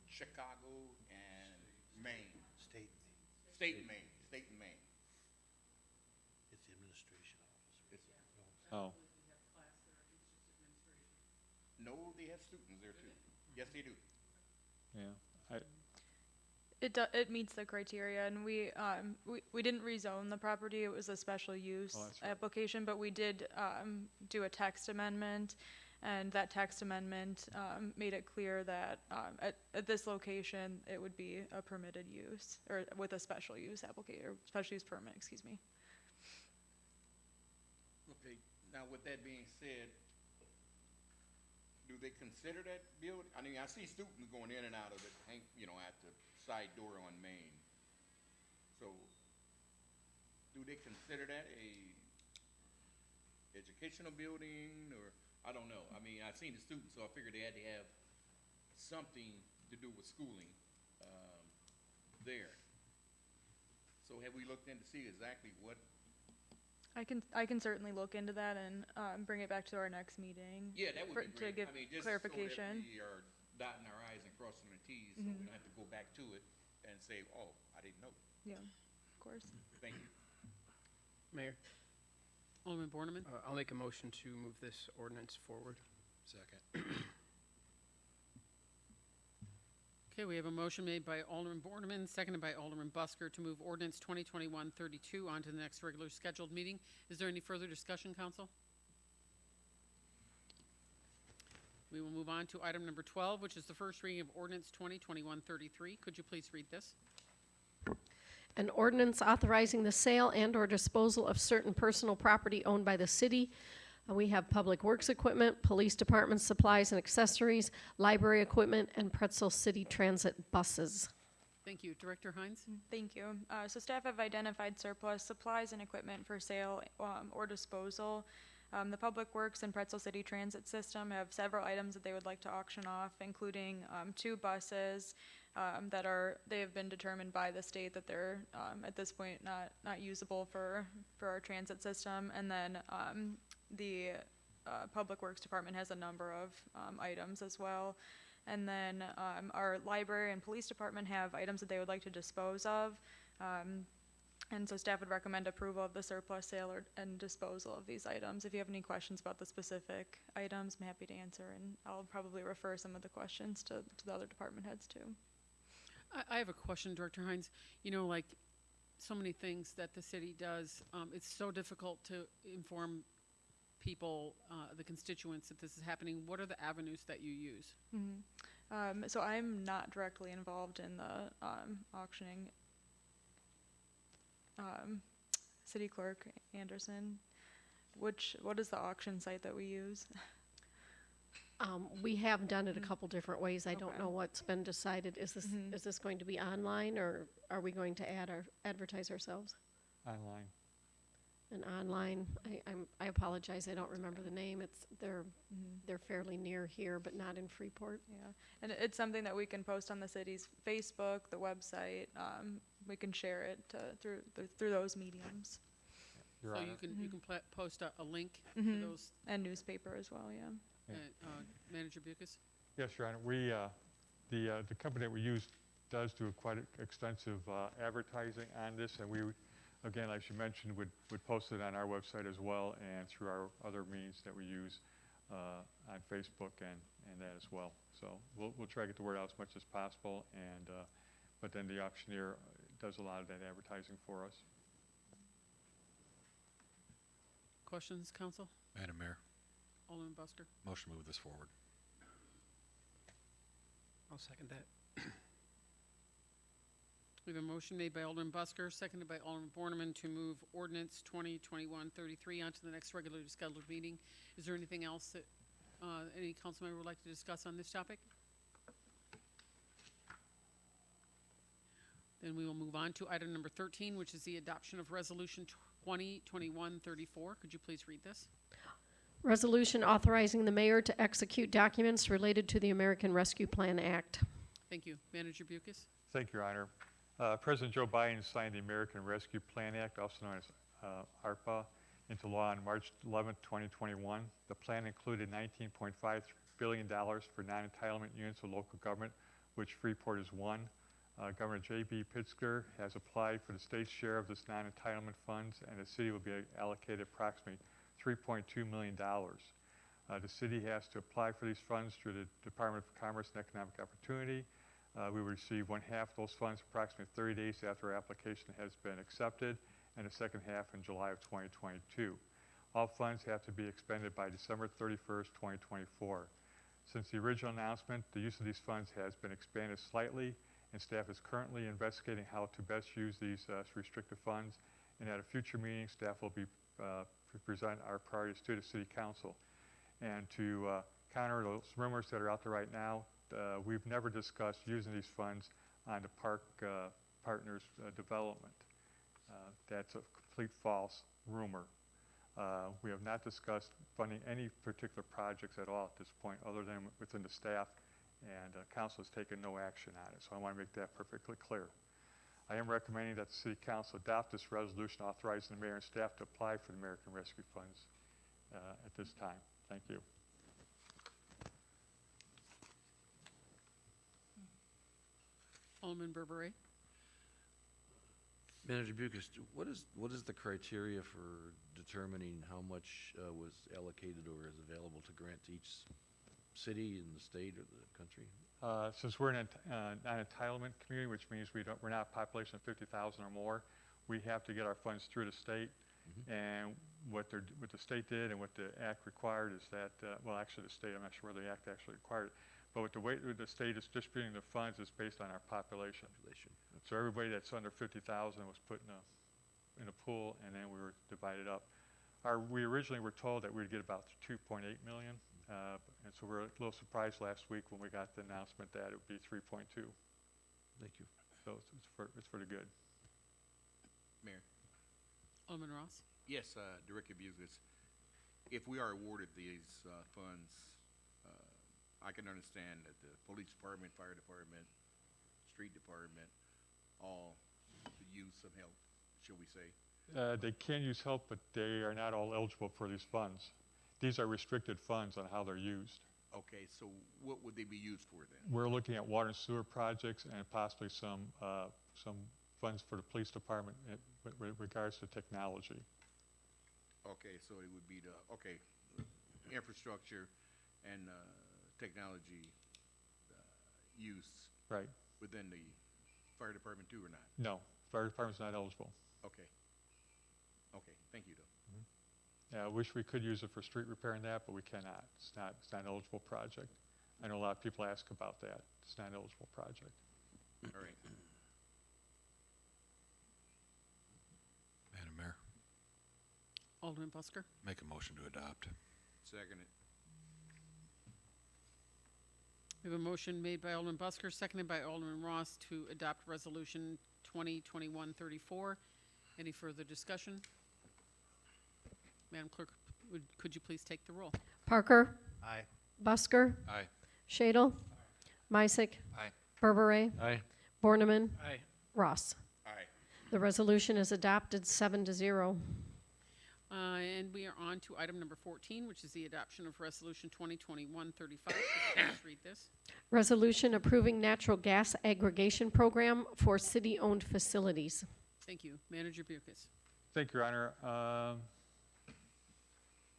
Chicago and Maine. State. State and Maine. State and Maine. It's the administration office. It's, Oh, no, they have students there too. Yes, they do. yeah. It meets the criteria, and we didn't rezone the property. It was a special use that's right. application, but we did do a text amendment, and that text amendment made it clear that at this location it would be a permitted use, or with a special use application, or special use permit, excuse me. Okay, now with that being said, do they consider that building? I mean, I see students going in and out of it, at the side door on Main. So, do they consider that a educational building, or, I don't know. I mean, I've seen the students, so I figured they had to have something to do with schooling, there. So have we looked in to see exactly what? I can certainly look into that and bring it back to our next meeting. Yeah, that would be To great. give I mean, just clarification. so that we are dotting our i's and crossing our t's, so we don't have to go back to it and say, oh, I didn't know. Yeah, of course. Thank you. Mayor, Alderman Borneman? I'll make a motion to move this ordinance forward. Second. Okay, we have a motion made by Alderman Borneman, seconded by Alderman Busker to move ordinance 2021-32 on to the next regular scheduled meeting. Is there any further discussion, council? We will move on to item number 12, which is the first reading of ordinance 2021-33. Could you please read this? An ordinance authorizing the sale and/or disposal of certain personal property owned by the city. We have public works equipment, police department supplies and accessories, library equipment, and Pretzel City Transit buses. Thank you. Director Hines? Thank you. So staff have identified surplus supplies and equipment for sale or disposal. The Public Works and Pretzel City Transit System have several items that they would like to auction off, including 2 buses they have been determined by the state that they're at this point not usable for our transit system, and then the Public Works Department has a number of items as well. And then our library and police department have items that they would like to dispose of. And so staff would recommend approval of the surplus sale and disposal of these items. If you have any questions about the specific items, I'm happy to answer, and I'll probably refer some of the questions to the other department heads too. I have a question, Director Hines. You know, like so many things that the city does, it's so difficult to inform people, the constituents, that this is happening. What are the avenues that you use? So I'm not directly involved in the auctioning. City Clerk Anderson, what is the auction site that we use? We have done it a couple different ways. I don't Okay. know what's been decided. Is this going to be online, or are we going to advertise ourselves? Online. And online, I apologize, I don't remember the name. They're fairly near here, but not in Freeport. Yeah, and it's something that we can post on the city's Facebook, the website. We can share it through those mediums. Your So Honor. you can post a link to those, And newspaper as well, yeah. Manager Bucus? Yes, Your Honor. We, the company that we use does do quite extensive advertising on this, and we, again, as you mentioned, would post it on our website as well and through our other means that we use on Facebook and that as well. So we'll try to get the word out as much as possible, and but then the auctioneer does a lot of that advertising for us. Questions, council? Madam Mayor, Alderman Busker? motion to move this forward. I'll second that. We have a motion made by Alderman Busker, seconded by Alderman Borneman to move ordinance 2021-33 onto the next regularly scheduled meeting. Is there anything else that any council member would like to discuss on this topic? Then we will move on to item number 13, which is the adoption of resolution 2021-34. Could you please read this? Resolution authorizing the mayor to execute documents related to the American Rescue Plan Act. Thank you. Manager Bucus? Thank you, Your Honor. President Joe Biden signed the American Rescue Plan Act, also known as ARPA, into law on March 11, 2021. The plan included $19.5 billion for non-entitlement units of local government, which Freeport is one. Governor J.B. Pritzker has applied for the state's share of this non-entitlement funds, and the city will be allocated approximately $3.2 million. The city has to apply for these funds through the Department of Commerce and Economic Opportunity. We will receive 1/2 of those funds approximately 30 days after our application has been accepted, and the second half in July of 2022. All funds have to be expended by December 31st, 2024. Since the original announcement, the use of these funds has been expanded slightly, and staff is currently investigating how to best use these restricted funds. And at a future meeting, staff will be present our priorities to the City Council. And to counter those rumors that are out there right now, we've never discussed using these funds on the park partners development. That's a complete false rumor. We have not discussed funding any particular projects at all at this point, other than within the staff, and council has taken no action on it, so I want to make that perfectly clear. I am recommending that the City Council adopt this resolution authorizing the mayor and staff to apply for the American Rescue Funds at this time. Thank you. Alderman Berberay. Manager Bucus, what is the criteria for determining how much was allocated or is available to grant to each city in the state or the country? Since we're in an entitlement community, which means we're not a population of 50,000 or more, we have to get our funds through the state. And what the state did and what the act required is that, well, actually the state, I'm not sure whether the act actually required it, but with the way the state is distributing the funds is based on our population. So everybody that's under 50,000 was put in a pool, and then we were divided up. We originally were told that we'd get about 2.8 million. And so we're a little surprised last week when we got the announcement that it would be 3.2. Thank you. So it's pretty good. Mayor. Alderman Ross. Yes, Director Bucus. If we are awarded these funds, I can understand that the police department, fire department, street department, all could use some help, shall we say? They can use help, but they are not all eligible for these funds. These are restricted funds on how they're used. Okay, so what would they be used for then? We're looking at water and sewer projects and possibly some funds for the police department with regards to technology. Okay, so it would be the, infrastructure and technology use Right. within the fire department too or not? No, fire department's not eligible. Okay. Okay, thank you though. I wish we could use it for street repair and that, but we cannot. It's not an eligible project. I know a lot of people ask about that. It's not an eligible project. All right. Madam Mayor, Alderman Busker. make a motion to adopt. Second it. We have a motion made by Alderman Busker, seconded by Alderman Ross to adopt Resolution 2021-34. Any further discussion? Madam Clerk, could you please take the roll? Parker. Aye. Busker. Aye. Shadle. Misick. Aye. Berberay. Aye. Borneman. Aye. Ross. Aye. The resolution is adopted 7-0. And we are on to item number 14, which is the adoption of Resolution 2021-35. Could you please read this? Resolution approving natural gas aggregation program for city-owned facilities. Thank you. Manager Bucus. Thank you, Your Honor.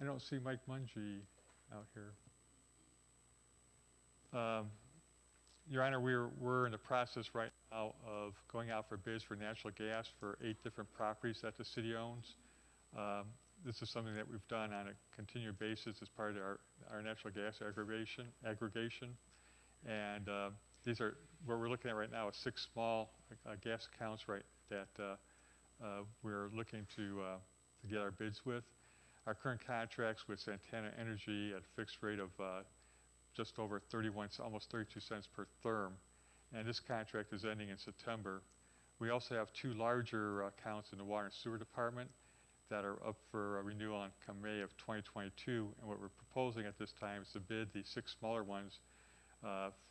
I don't see Mike Mungy out here. Your Honor, we're in the process right now of going out for bids for natural gas for 8 different properties that the city owns. This is something that we've done on a continued basis as part of our natural gas aggregation. And these are, what we're looking at right now is 6 small gas accounts that we're looking to get our bids with. Our current contracts with Santana Energy at a fixed rate of just over 31, almost 32 cents per therm, and this contract is ending in September. We also have 2 larger accounts in the water and sewer department that are up for renewal on May of 2022, and what we're proposing at this time is to bid the 6 smaller ones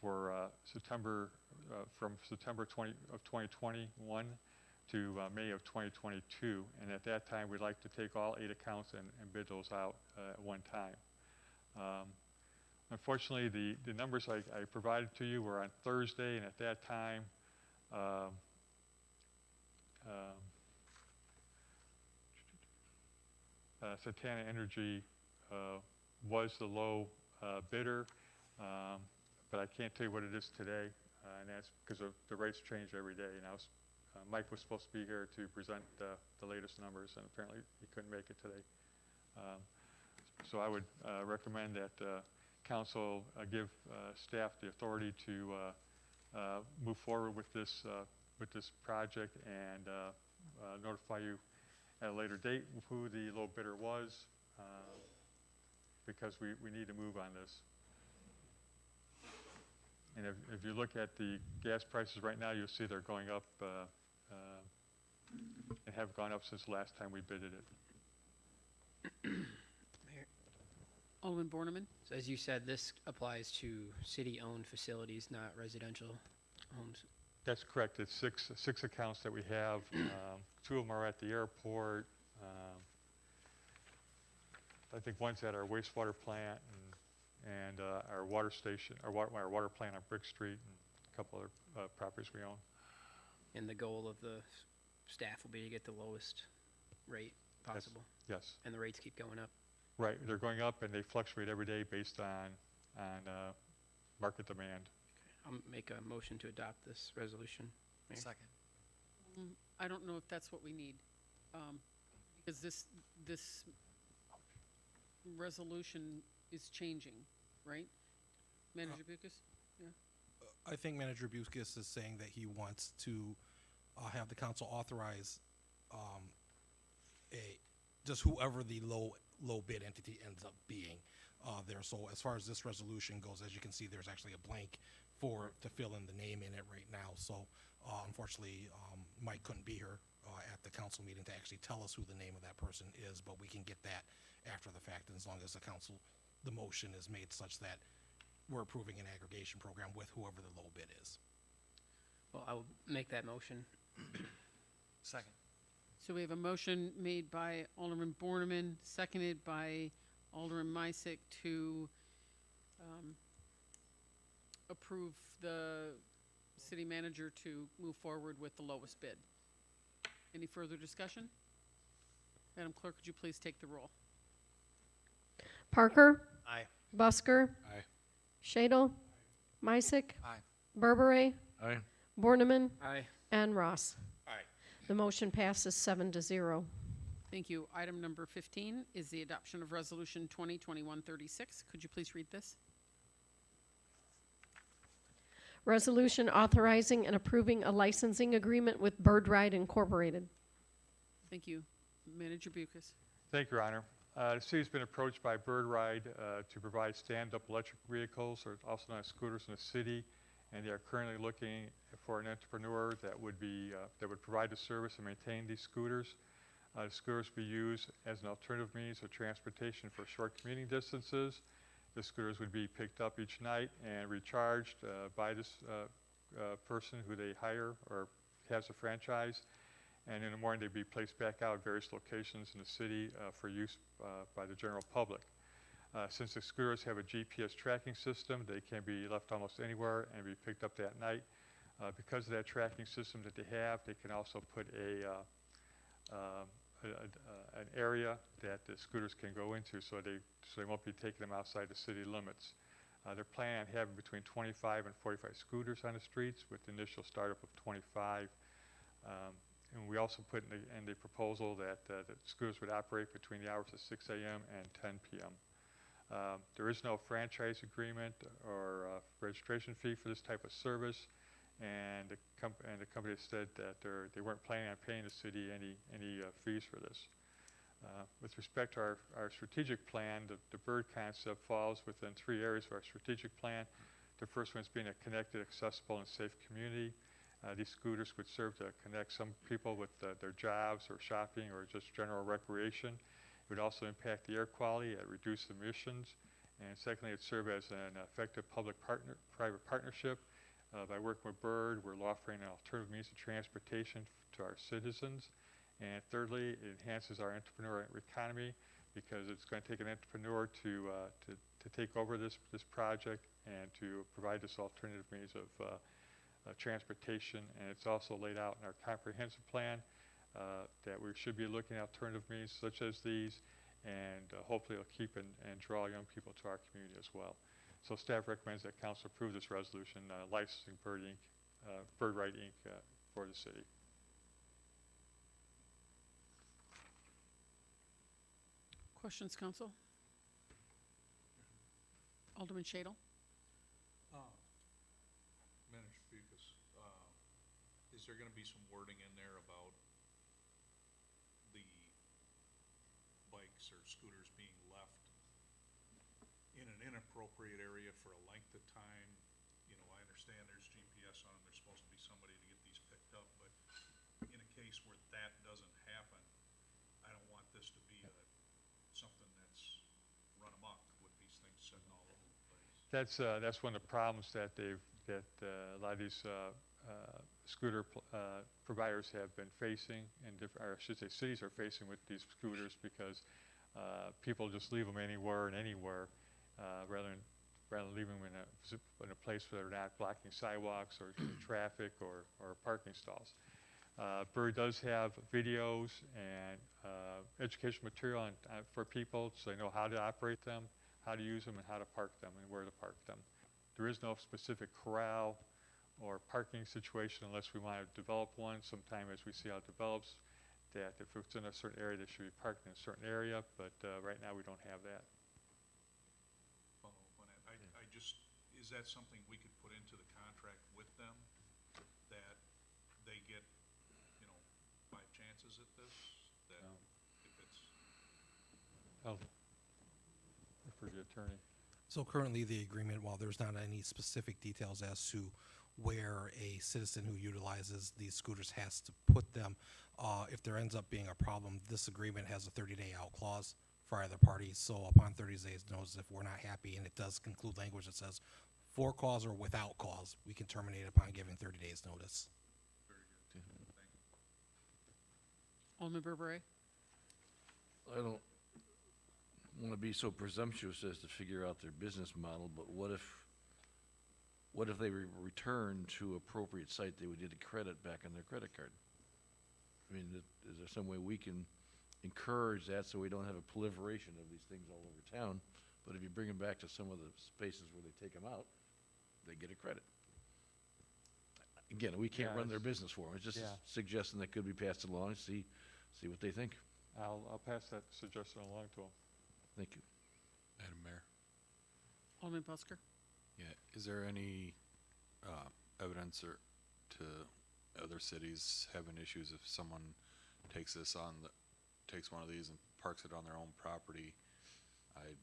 for September, from September 2021 to May of 2022, and at that time we'd like to take all 8 accounts and bid those out at one time. Unfortunately, the numbers I provided to you were on Thursday, and at that time Santana Energy was the low bidder, but I can't tell you what it is today, and that's because the rates change every day. And Mike was supposed to be here to present the latest numbers, and apparently he couldn't make it today. So I would recommend that council give staff the authority to move forward with this project and notify you at a later date who the low bidder was, because we need to move on this. And if you look at the gas prices right now, you'll see they're going up and have gone up since the last time we bidded it. Alderman Borneman? So as you said, this applies to city-owned facilities, not residential homes. That's correct. It's six accounts that we have. Two of them are at the airport. I think one's at our wastewater plant and our water station, our water plant on Brick Street, and a couple other properties we own. And the goal of the staff will be to get the lowest rate possible. Yes. And the rates keep going up. Right. They're going up, and they fluctuate every day based on market demand. I'll make a motion to adopt this resolution. Mayor. Second. I don't know if that's what we need. Because this resolution is changing, right? Manager Bucus? Yeah. I think Manager Buskis is saying that he wants to have the council authorize just whoever the low bid entity ends up being there. So as far as this resolution goes, as you can see, there's actually a blank to fill in the name in it right now. So unfortunately, Mike couldn't be here at the council meeting to actually tell us who the name of that person is, but we can get that after the fact, and as long as the motion is made such that we're approving an aggregation program with whoever the low bid is. Well, I will make that motion. Second. So we have a motion made by Alderman Borneman, seconded by Alderman Misick to approve the city manager to move forward with the lowest bid. Any further discussion? Madam Clerk, could you please take the roll? Parker? Aye. Busker? Aye. Shadle? Misick? Aye. Berberay? Aye. Borneman? Aye. And Ross. Aye. The motion passes 7-0. Thank you. Item number 15 is the adoption of Resolution 2021-36. Could you please read this? Resolution authorizing and approving a licensing agreement with Bird Ride Incorporated. Thank you. Manager Bucus. Thank you, Your Honor. The city's been approached by Bird Ride to provide stand-up electric vehicles, or also known as scooters, in the city, and they are currently looking for an entrepreneur that would provide the service and maintain these scooters. The scooters will be used as an alternative means of transportation for short commuting distances. The scooters would be picked up each night and recharged by this person who they hire or has a franchise. And in the morning, they'd be placed back out at various locations in the city for use by the general public. Since the scooters have a GPS tracking system, they can be left almost anywhere and be picked up that night. Because of that tracking system that they have, they can also put an area that the scooters can go into, so they won't be taking them outside the city limits. They're planning on having between 25 and 45 scooters on the streets, with the initial startup of 25. And we also put in the proposal that the scooters would operate between the hours of 6 a.m. and 10 p.m. There is no franchise agreement or registration fee for this type of service, and the company has said that they weren't planning on paying the city any fees for this. With respect to our strategic plan, the bird concept falls within 3 areas of our strategic plan. The first one is being a connected, accessible, and safe community. These scooters would serve to connect some people with their jobs or shopping or just general recreation. It would also impact the air quality and reduce emissions. And secondly, it would serve as an effective public-private partnership. By working with Bird, we're offering an alternative means of transportation to our citizens. And thirdly, it enhances our entrepreneurial economy, because it's going to take an entrepreneur to take over this project and to provide this alternative means of transportation. And it's also laid out in our comprehensive plan that we should be looking at alternative means such as these, and hopefully it'll keep and draw young people to our community as well. So staff recommends that council approve this resolution licensing Bird Ride Inc. For the city. Questions, council? Alderman Shadle? Manager Bucus, is there going to be some wording in there about the bikes or scooters being left in an inappropriate area for a length of time? You know, I understand there's GPS on them, there's supposed to be somebody to get these picked up, but in a case where that doesn't happen, I don't want this to be something That's one of the problems that a lot of these scooter providers have been facing, and or I should say cities are facing with these scooters, because people just leave them anywhere and anywhere, rather than leaving them in a place where they're not blocking sidewalks or traffic or parking stalls. Bird does have videos and educational material for people, so they know how to operate them, how to use them, and how to park them, and where to park them. There is no specific corral or parking situation unless we want to develop one sometime as we see how it develops, that if it's in a certain area, they should be parked in a certain area, but right now we don't have that. Follow up on that. I just, is that something we could put into the contract with them, that they get, 5 chances at this? That No. if it's, I'll refer to the attorney. So currently, the agreement, while there's not any specific details as to where a citizen who utilizes these scooters has to put them, if there ends up being a problem, this agreement has a 30-day out clause for either party. So upon 30 days notice, if we're not happy, and it does conclude language that says for cause or without cause, we can terminate upon giving 30 days notice. very good. Thank you. Alderman Berberay. I don't want to be so presumptuous as to figure out their business model, but what if they return to appropriate site, they would get a credit back on their credit card? I mean, is there some way we can encourage that so we don't have a proliferation of these things all over town? But if you bring them back to some of the spaces where they take them out, they get a credit. Again, we can't Yeah, run their business for them. It's just a yeah. suggestion that could be passed along, see what they think. I'll pass that suggestion along to them. Thank you. Madam Mayor, Alderman Busker. yeah, is there any evidence or to other cities having issues if someone takes one of these and parks it on their own property? I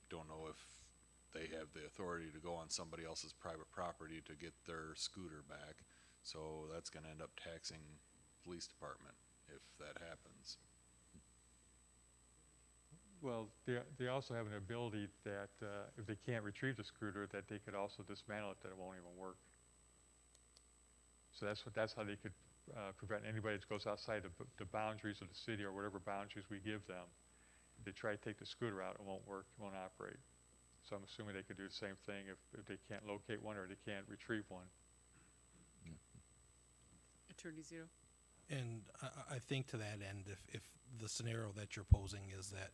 don't know if they have the authority to go on somebody else's private property to get their scooter back, so that's going to end up taxing police department if that happens. Well, they also have an ability that if they can't retrieve the scooter, that they could also dismantle it, that it won't even work. So that's how they could prevent anybody that goes outside the boundaries of the city or whatever boundaries we give them. If they try to take the scooter out, it won't work, it won't operate. So I'm assuming they could do the same thing if they can't locate one or they can't retrieve one. Attorney Zito. And I think to that end, if the scenario that you're posing is that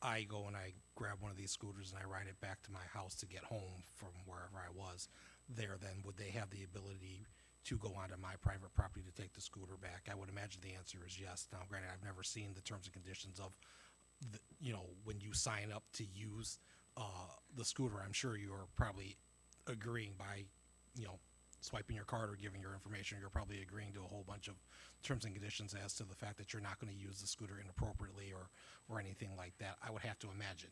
I go and I grab one of these scooters and I ride it back to my house to get home from wherever I was there, then would they have the ability to go onto my private property to take the scooter back? I would imagine the answer is yes. Now, granted, I've never seen the terms and conditions of, when you sign up to use the scooter. I'm sure you are probably agreeing by, swiping your card or giving your information. You're probably agreeing to a whole bunch of terms and conditions as to the fact that you're not going to use the scooter inappropriately or anything like that. I would have to imagine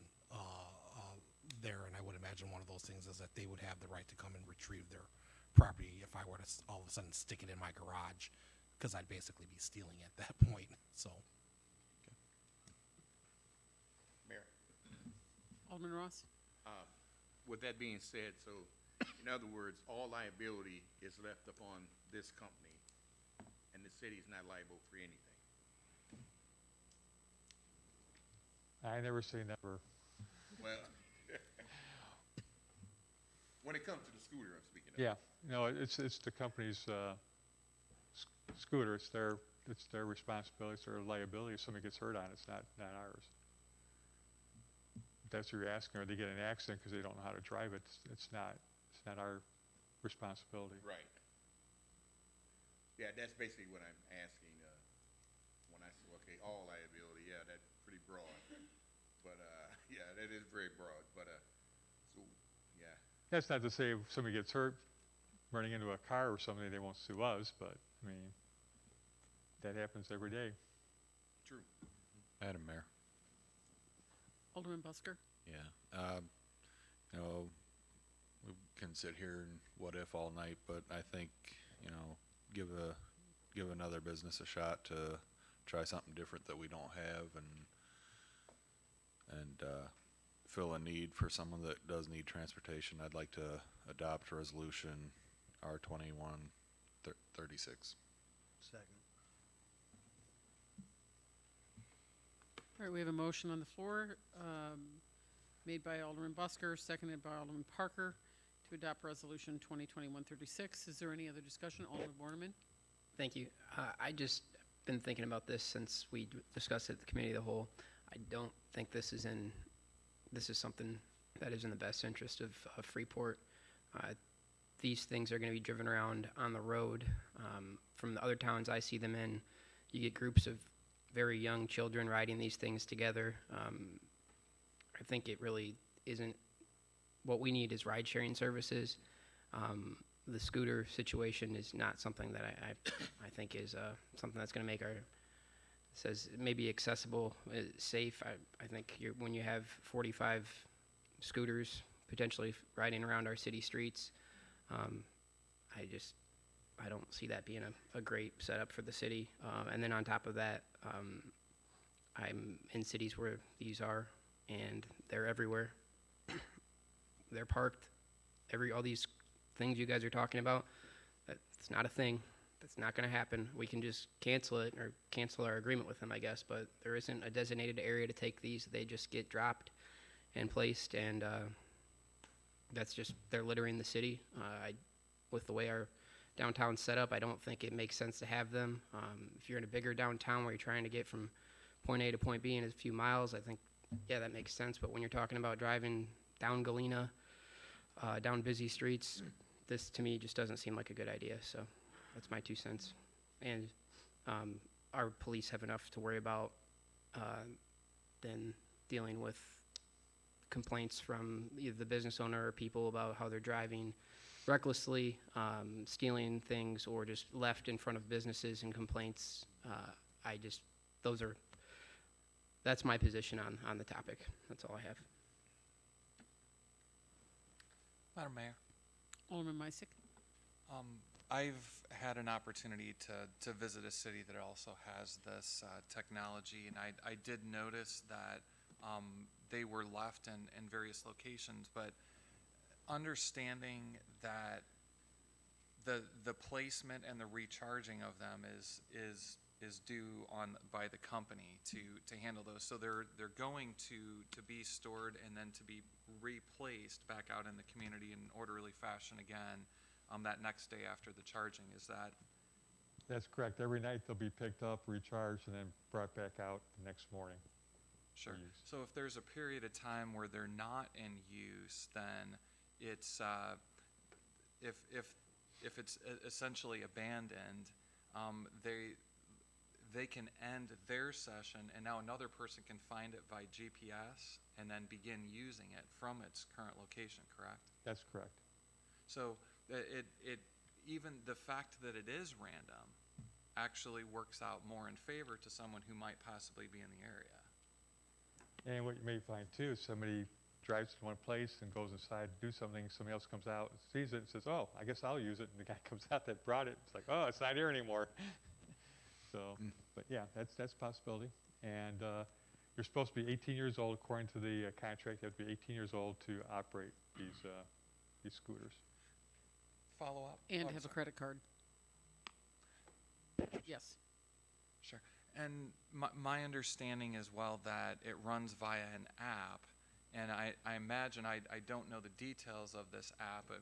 there, and I would imagine one of those things is that they would have the right to come and retrieve their property if I were to all of a sudden stick it in my garage, because I'd basically be stealing at that point. So, Mayor, Alderman Ross. with that being said, so in other words, all liability is left upon this company, and the city's not liable for anything. I never say never. Well, when it comes to the scooter, I'm speaking of. Yeah, no, it's the company's scooter. It's their responsibility. It's their liability. If somebody gets hurt on it, it's not ours. If that's what you're asking, or they get in an accident because they don't know how to drive it, it's not our responsibility. Right. Yeah, that's basically what I'm asking. When I say, okay, all liability, yeah, that's pretty broad. But yeah, that is very broad. But so yeah. That's not to say if somebody gets hurt running into a car or something, they won't sue us, but I mean, that happens every day. True. Madam Mayor. Alderman Busker. Yeah. We can sit here and what if all night, but I think, give another business a shot to try something different that we don't have, and fill a need for someone that does need transportation, I'd like to adopt resolution R2136. Second. All right, we have a motion on the floor, made by Alderman Busker, seconded by Alderman Parker, to adopt resolution 2021-36. Is there any other discussion? Alderman Borneman? Thank you. I just been thinking about this since we discussed it at the committee of the whole. I don't think this is something that is in the best interest of Freeport. These things are going to be driven around on the road. From the other towns I see them in, you get groups of very young children riding these things together. I think it really isn't. What we need is ride-sharing services. The scooter situation is not something that I think is something that's going to make says maybe accessible, safe. I think when you have 45 scooters potentially riding around our city streets, I don't see that being a great setup for the city. And then on top of that, I'm in cities where these are, and they're everywhere. They're parked. All these things you guys are talking about, that's not a thing. That's not going to happen. We can just cancel it or cancel our agreement with them, I guess, but there isn't a designated area to take these. They just get dropped and placed, and they're littering the city. With the way our downtown's set up, I don't think it makes sense to have them. If you're in a bigger downtown where you're trying to get from point A to point B in a few miles, I think, yeah, that makes sense. But when you're talking about driving down Galena, down busy streets, this to me just doesn't seem like a good idea. So that's my 2 cents. And our police have enough to worry about than dealing with complaints from either the business owner or people about how they're driving recklessly, stealing things, or just left in front of businesses and complaints. That's my position on the topic. That's all I have. Madam Mayor, Alderman Meisick? I've had an opportunity to visit a city that also has this technology, and I did notice that they were left in various locations, but understanding that the placement and the recharging of them is due by the company to handle those. So they're going to be stored and then to be replaced back out in the community in orderly fashion again that next day after the charging. Is that? That's correct. Every night they'll be picked up, recharged, and then brought back out the next morning. Sure. So if there's a period of time where they're not in use, then it's if it's essentially abandoned, they can end their session, and now another person can find it by GPS and then begin using it from its current location. Correct? That's correct. So it even the fact that it is random actually works out more in favor to someone who might possibly be in the area. And what you may find too is somebody drives to one place and goes inside to do something, somebody else comes out, sees it, and says, oh, I guess I'll use it, and the guy comes out that brought it, it's like, oh, it's not here anymore. So, but yeah, that's a possibility. And you're supposed to be 18 years old, according to the contract. You have to be 18 years old to operate these scooters. Follow up? And Oh, have a sorry. credit card. Yes. Sure. And my understanding as well that it runs via an app, and I imagine, I don't know the details of this app, but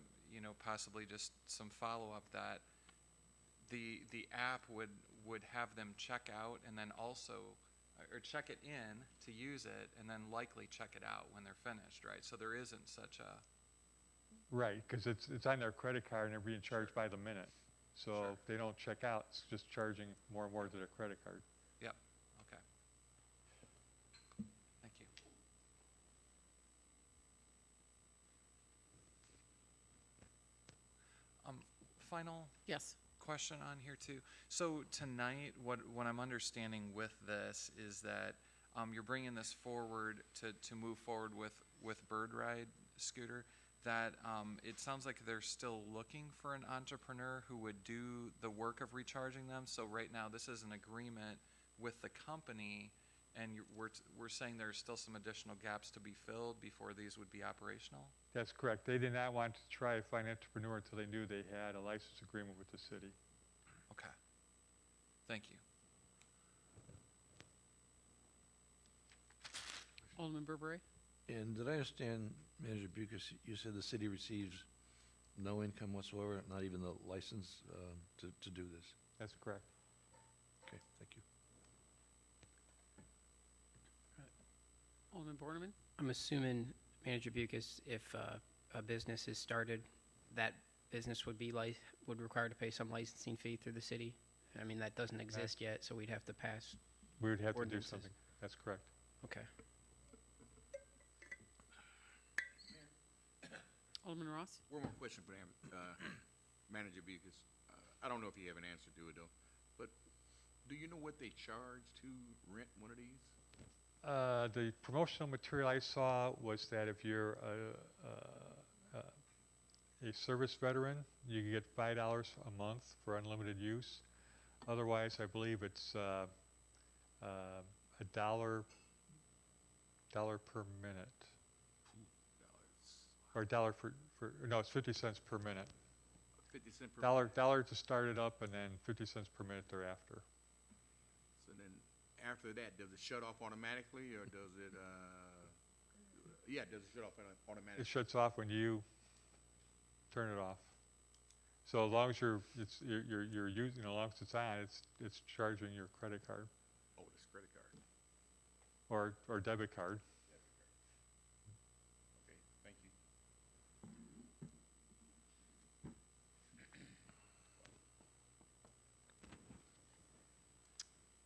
possibly just some follow-up that the app would have them check out and then also, or check it in to use it, and then likely check it out when they're finished, right? So there isn't such a... Right, because it's on their credit card and they're being charged by the minute. So Sure. if they don't check out, it's just charging more and more to their credit card. Yep, okay. Thank you. Final Yes. question on here too. So tonight, what I'm understanding with this is that you're bringing this forward to move forward with Bird Ride Scooter, that it sounds like they're still looking for an entrepreneur who would do the work of recharging them. So right now, this is an agreement with the company And we're saying there's still some additional gaps to be filled before these would be operational? That's correct. They did not want to try to find an entrepreneur until they knew they had a license agreement with the city. Okay. Thank you. Alderman Burberry? And did I understand, Manager Bucus, you said the city receives no income whatsoever, not even the license to do this? That's correct. Okay, thank you. Alderman Borneman? I'm assuming, Manager Bucus, if a business is started, that business would would require to pay some licensing fee through the city? I mean, that doesn't exist yet, so we'd have to pass. We would have to do Ordinances. something. That's correct. Okay. Alderman Ross? One more question for Manager Beekes. I don't know if you have an answer to it though, but do you know what they charge to rent one of these? The promotional material I saw was that if you're a service veteran, you can get $5 a month for unlimited use. Otherwise, I believe it's $1 per minute. Or $1 no, it's 50 cents per minute. 50 cents per minute? $1 to start it up, and then 50 cents per minute thereafter. So then after that, does it shut off automatically or does it, yeah, does it shut off automatically? It shuts off when you turn it off. So as long as you're using, as long as it's on, it's charging your credit card Oh, this credit card. or debit card. Okay, thank you.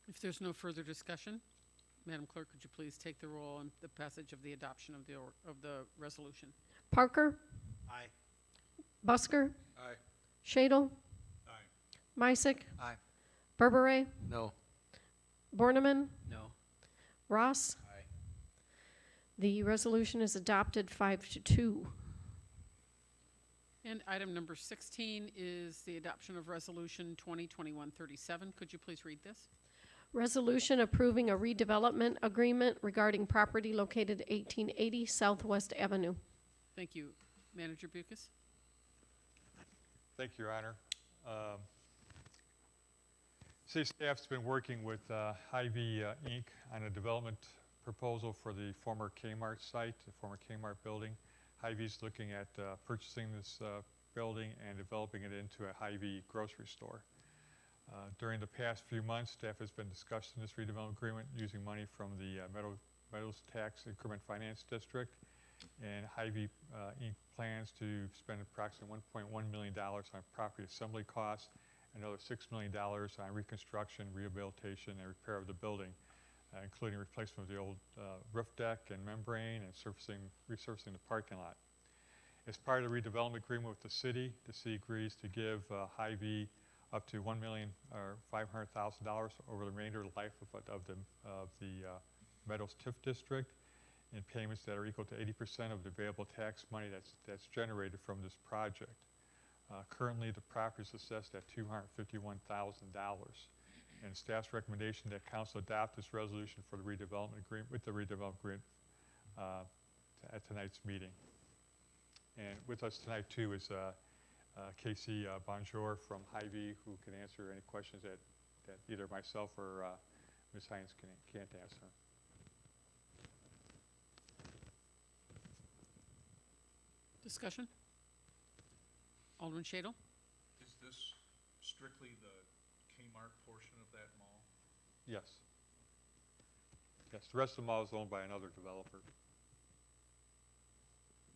If there's no further discussion, Madam Clerk, could you please take the roll on the passage of the adoption of the resolution? Parker? Aye. Busker? Aye. Shadle? Aye. Meissick? Aye. Berberet? No. Borneman? No. Ross? Aye. The resolution is adopted 5-2. And item number 16 is the adoption of Resolution 2021-37. Could you please read this? Resolution approving a redevelopment agreement regarding property located at 1880 Southwest Avenue. Thank you. Manager Bucus? Thank you, Your Honor. City staff's been working with Hy-Vee Inc. on a development proposal for the former Kmart site, the former Kmart building. Hy-Vee's looking at purchasing this building and developing it into a Hy-Vee grocery store. During the past few months, staff has been discussing this redevelopment agreement using money from the Meadows Tax Increment Finance District. And Hy-Vee Inc. plans to spend approximately $1.1 million on property assembly costs, another $6 million on reconstruction, rehabilitation, and repair of the building, including replacement of the old roof deck and membrane and resurfacing the parking lot. As part of the redevelopment agreement with the city agrees to give Hy-Vee up to $1,500,000 over the remainder of the life of the Meadows TIF district, in payments that are equal to 80% of the available tax money that's generated from this project. Currently, the property is assessed at $251,000. And staff's recommendation that council adopt this resolution for the redevelopment agreement, with the redevelopment agreement at tonight's meeting. And with us tonight too is Casey Bonjour from Hy-Vee, who can answer any questions that either myself or Ms. Hines can't answer. Discussion? Alderman Shadle? Is this strictly the Kmart portion of that mall? Yes. Yes, the rest of the mall is owned by another developer.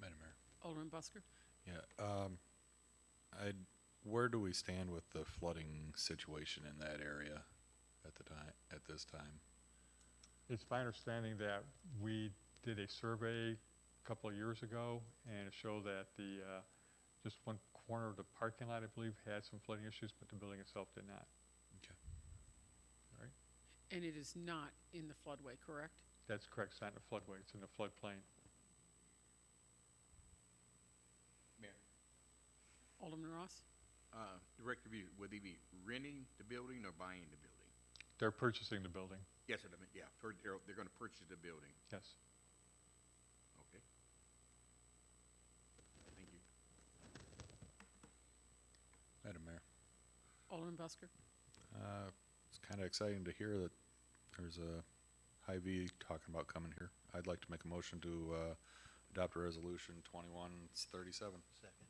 Madam Mayor. Alderman Busker? Yeah, where do we stand with the flooding situation in that area at this time? It's my understanding that we did a survey a couple of years ago, and it showed that the just one corner of the parking lot, I believe, had some flooding issues, but the building itself did not. Okay. All right, And it is not in the floodway, correct? that's correct. It's not in the floodway; it's in the floodplain. Mayor, Alderman Ross? Director View, would they be renting the building or buying the building? They're purchasing the building, Yes, sir, yeah, they're gonna purchase the building. yes. Okay. Thank you. Madam Mayor, Alderman Busker? it's kind of exciting to hear that there's a Hy-Vee talking about coming here. I'd like to make a motion to adopt a resolution 2137. Second.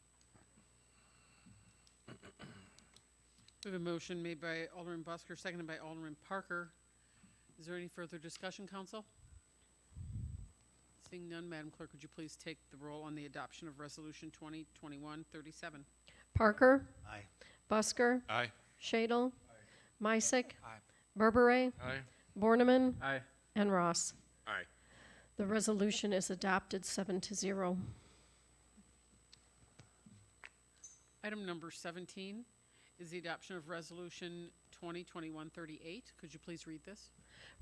We have a motion made by Alderman Busker, seconded by Alderman Parker. Is there any further discussion, council? Seeing none, Madam Clerk, would you please take the roll on the adoption of Resolution 2021-37? Parker, Aye. Busker, Aye. Shadle, Misick, Aye. Berberay, Aye. Borneman, Aye. and Ross. Aye. The resolution is adopted 7-0. Item number 17 is the adoption of Resolution 2021-38. Could you please read this?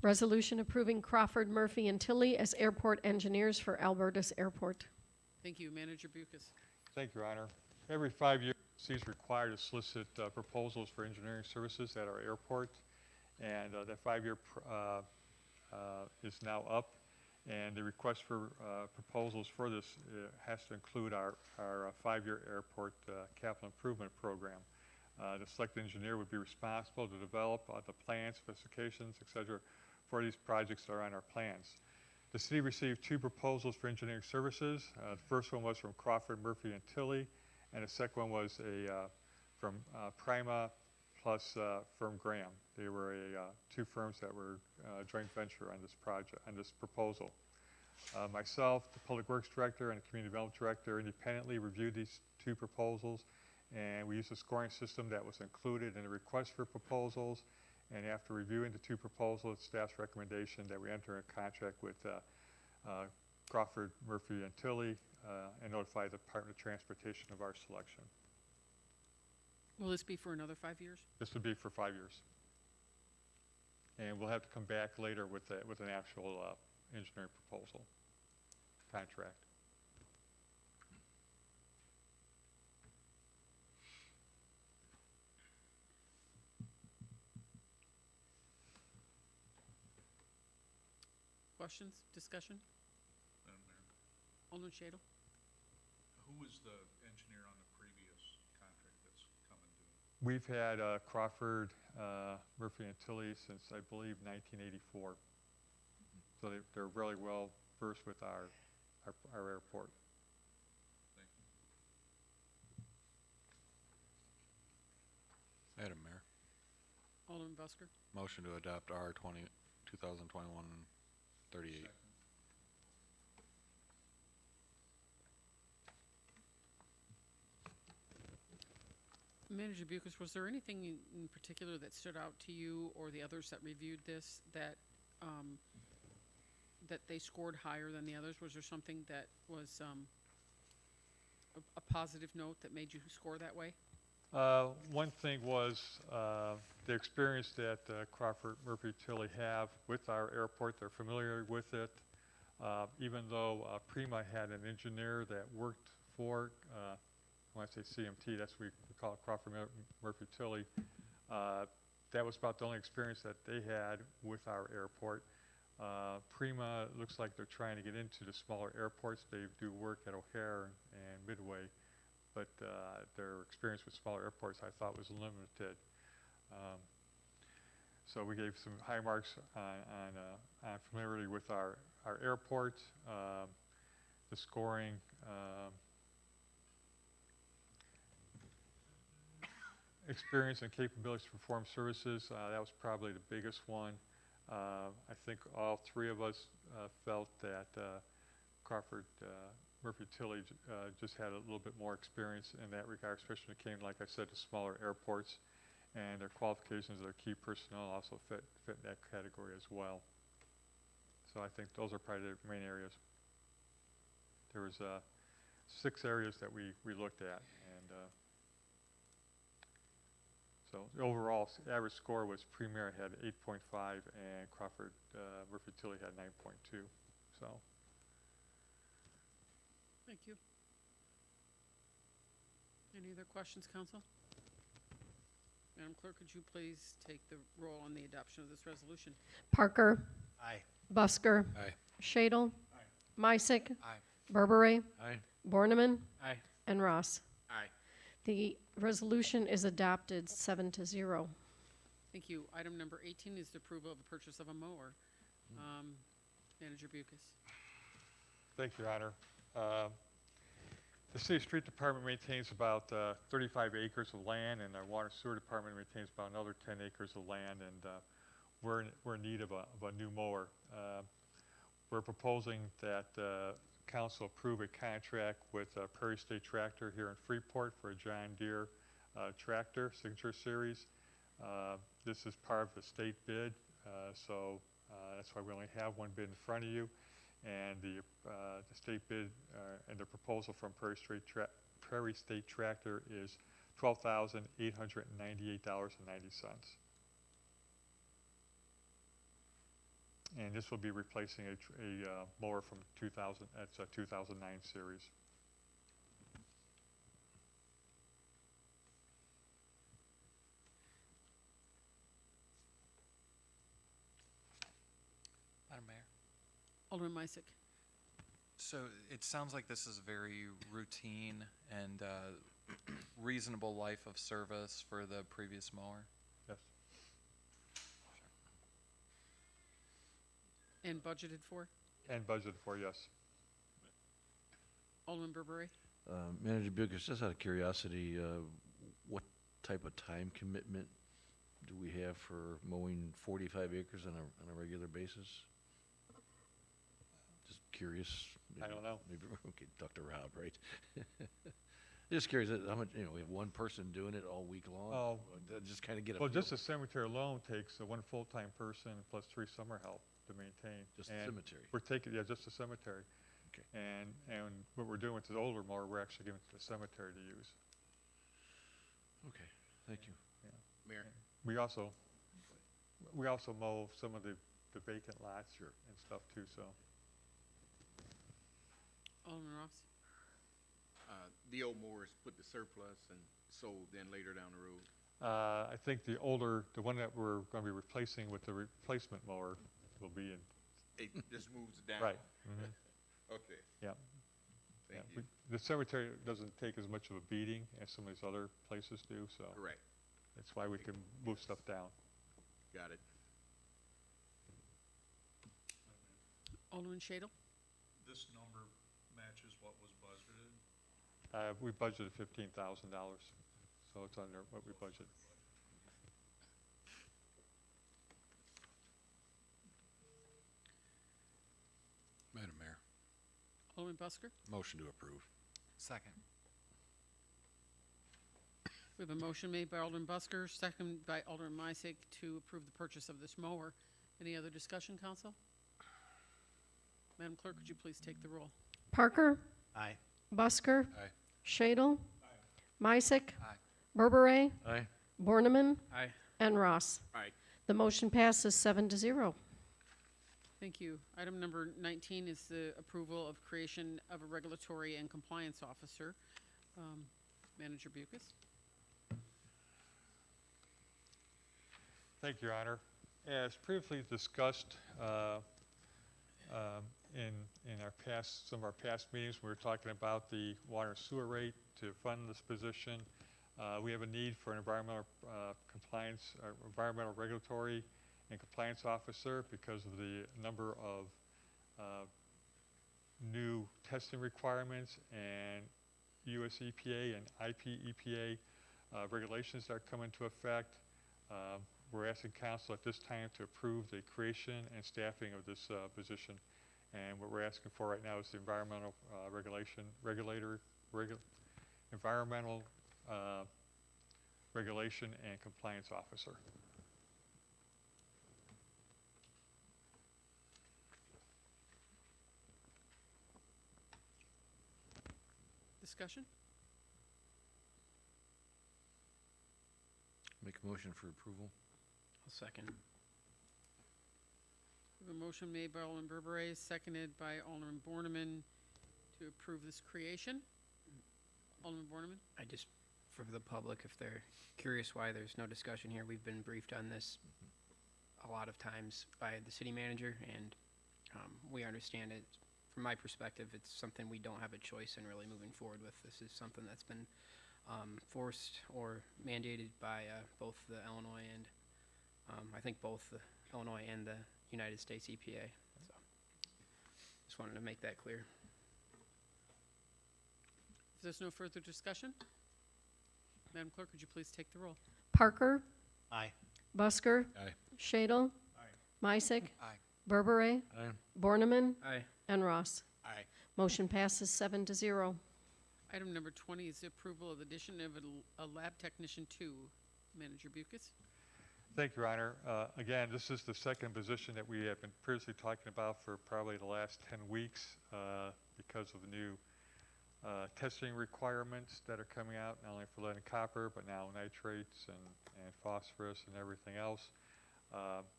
Resolution approving Crawford, Murphy, and Tilly as airport engineers for Albertus Airport. Thank you. Manager Bucus. Thank you, Your Honor. Every 5 years, the city is required to solicit proposals for engineering services at our airport, and that 5-year is now up, and the request for proposals for this has to include our 5-year airport capital improvement program. The selected engineer would be responsible to develop the plans, specifications, et cetera, for these projects that are on our plans. The city received 2 proposals for engineering services. The first one was from Crawford, Murphy, and Tilly, and the second one was from Prima plus firm Graham. They were 2 firms that were joint venture on this project, on this proposal. Myself, the Public Works Director, and the Community Development Director independently reviewed these 2 proposals, and we used a scoring system that was included in the request for proposals. And after reviewing the 2 proposals, it's staff's recommendation that we enter a contract with Crawford, Murphy, and Tilly and notify the Department of Transportation of our selection. Will this be for another 5 years? This would be for 5 years. And we'll have to come back later with an actual engineering proposal contract. Questions, discussion? Madam Mayor, Alderman Shadle? who was the engineer on the previous contract that's coming due? We've had Crawford, Murphy, and Tilly since, I believe, 1984. So they're really well versed with our airport. Thank you. Madam Mayor, Alderman Busker? motion to adopt R 2021-38. Second. Manager Bucus, was there anything in particular that stood out to you or the others that reviewed this that that they scored higher than the others? Was there something that was a positive note that made you score that way? One thing was the experience that Crawford, Murphy, Tilly have with our airport. They're familiar with it. Even though Prima had an engineer that worked for, when I say CMT, that's what we call it, Crawford, Murphy, Tilly. That was about the only experience that they had with our airport. Prima looks like they're trying to get into the smaller airports. They do work at O'Hare and Midway, but their experience with smaller airports I thought was limited. So we gave some high marks on familiarity with our airport, the scoring. Experience and capabilities to perform services, that was probably the biggest one. I think all 3 of us felt that Crawford, Murphy, Tilly just had a little bit more experience in that regard, especially when it came, like I said, to smaller airports, and their qualifications, their key personnel also fit in that category as well. So I think those are probably the main areas. There was 6 areas that we looked at, and so the overall average score was Premier had 8.5 and Crawford, Murphy, Tilly had 9.2. So. Thank you. Any other questions, council? Madam Clerk, could you please take the roll on the adoption of this resolution? Parker, Aye. Busker, Aye. Shadle, Meissick, Aye. Berbere, Aye. Borneman, Aye. and Ross. Aye. The resolution is adopted 7-0. Thank you. Item number 18 is the approval of the purchase of a mower. Manager Bucus. Thank you, Your Honor. The city street department maintains about 35 acres of land, and our water sewer department maintains about another 10 acres of land, and we're in need of a new mower. We're proposing that council approve a contract with Prairie State Tractor here in Freeport for a John Deere tractor, Signature Series. This is part of the state bid, so that's why we only have one bid in front of you. And the state bid and the proposal from Prairie State Tractor is $12,898.90. And this will be replacing a mower from 2009 series. Madam Mayor. Alderman Meissick. So it sounds like this is very routine and reasonable life of service for the previous mower. Yes. And budgeted for? And budgeted for, yes. Alderman Berbere. Manager Bucus, just out of curiosity, what type of time commitment do we have for mowing 45 acres on a regular basis? Just curious. I don't know. Maybe, okay, Dr. Rob, right? Just curious, how much, we have one person doing it all week long? Oh. Just kind of get a Well, feel. just the cemetery alone takes one full-time person plus 3 summer help to maintain. Just the And cemetery. We're taking, yeah, just the cemetery. Okay. And what we're doing with the older mower, we're actually giving to the cemetery to use. Okay, thank you. Mayor, We also mow some of the vacant lots and stuff too, so. Alderman Ross. the old mowers put the surplus and sold then later down the road. I think the one that we're going to be replacing with the replacement mower will be in, It just moves down. right. Mhm. Okay, Yeah. thank Yeah. you. The cemetery doesn't take as much of a beating as some of these other places do, so Correct, that's why we can move stuff down. got it. Alderman Shadle. This number matches what was budgeted. We budgeted $15,000, so it's under what we budgeted. Madam Mayor, Alderman Busker. motion to approve. Second. We have a motion made by Alderman Busker, second by Alderman Meissick to approve the purchase of this mower. Any other discussion, council? Madam Clerk, could you please take the roll? Parker, Aye. Busker, Aye. Shadle, Meissick, Aye. Berbere, Aye. Borneman, Aye. and Ross. Aye. The motion passes 7-0. Thank you. Item number 19 is the approval of creation of a regulatory and compliance officer. Manager Bucus. Thank you, Your Honor. As previously discussed in some of our past meetings, we were talking about the water and sewer rate to fund this position. We have a need for an environmental compliance, environmental regulatory and compliance officer because of the number of new testing requirements and US EPA and IP EPA regulations that come into effect. We're asking council at this time to approve the creation and staffing of this position. And what we're asking for right now is the environmental environmental regulation and compliance officer. Discussion? Make a motion for approval. I'll second. We have a motion made by Alderman Berbere, seconded by Alderman Borneman to approve this creation. Alderman Borneman. I just for the public, if they're curious why there's no discussion here, we've been briefed on this a lot of times by the city manager, and we understand it. From my perspective, it's something we don't have a choice in really moving forward with. This is something that's been forced or mandated by both the Illinois and I think both the Illinois and the United States EPA. So just wanted to make that clear. If there's no further discussion, Madam Clerk, would you please take the roll? Parker, Aye. Busker, Aye. Shadle, Misick, Aye. Berbere, Aye. Borneman, Aye. and Ross. Aye. Motion passes 7-0. Item number 20 is the approval of the addition of a lab technician 2. Manager Bucus. Thank you, Your Honor. Again, this is the second position that we have been previously talking about for probably the last 10 weeks because of the new testing requirements that are coming out, not only for lead and copper, but now nitrates and phosphorus and everything else.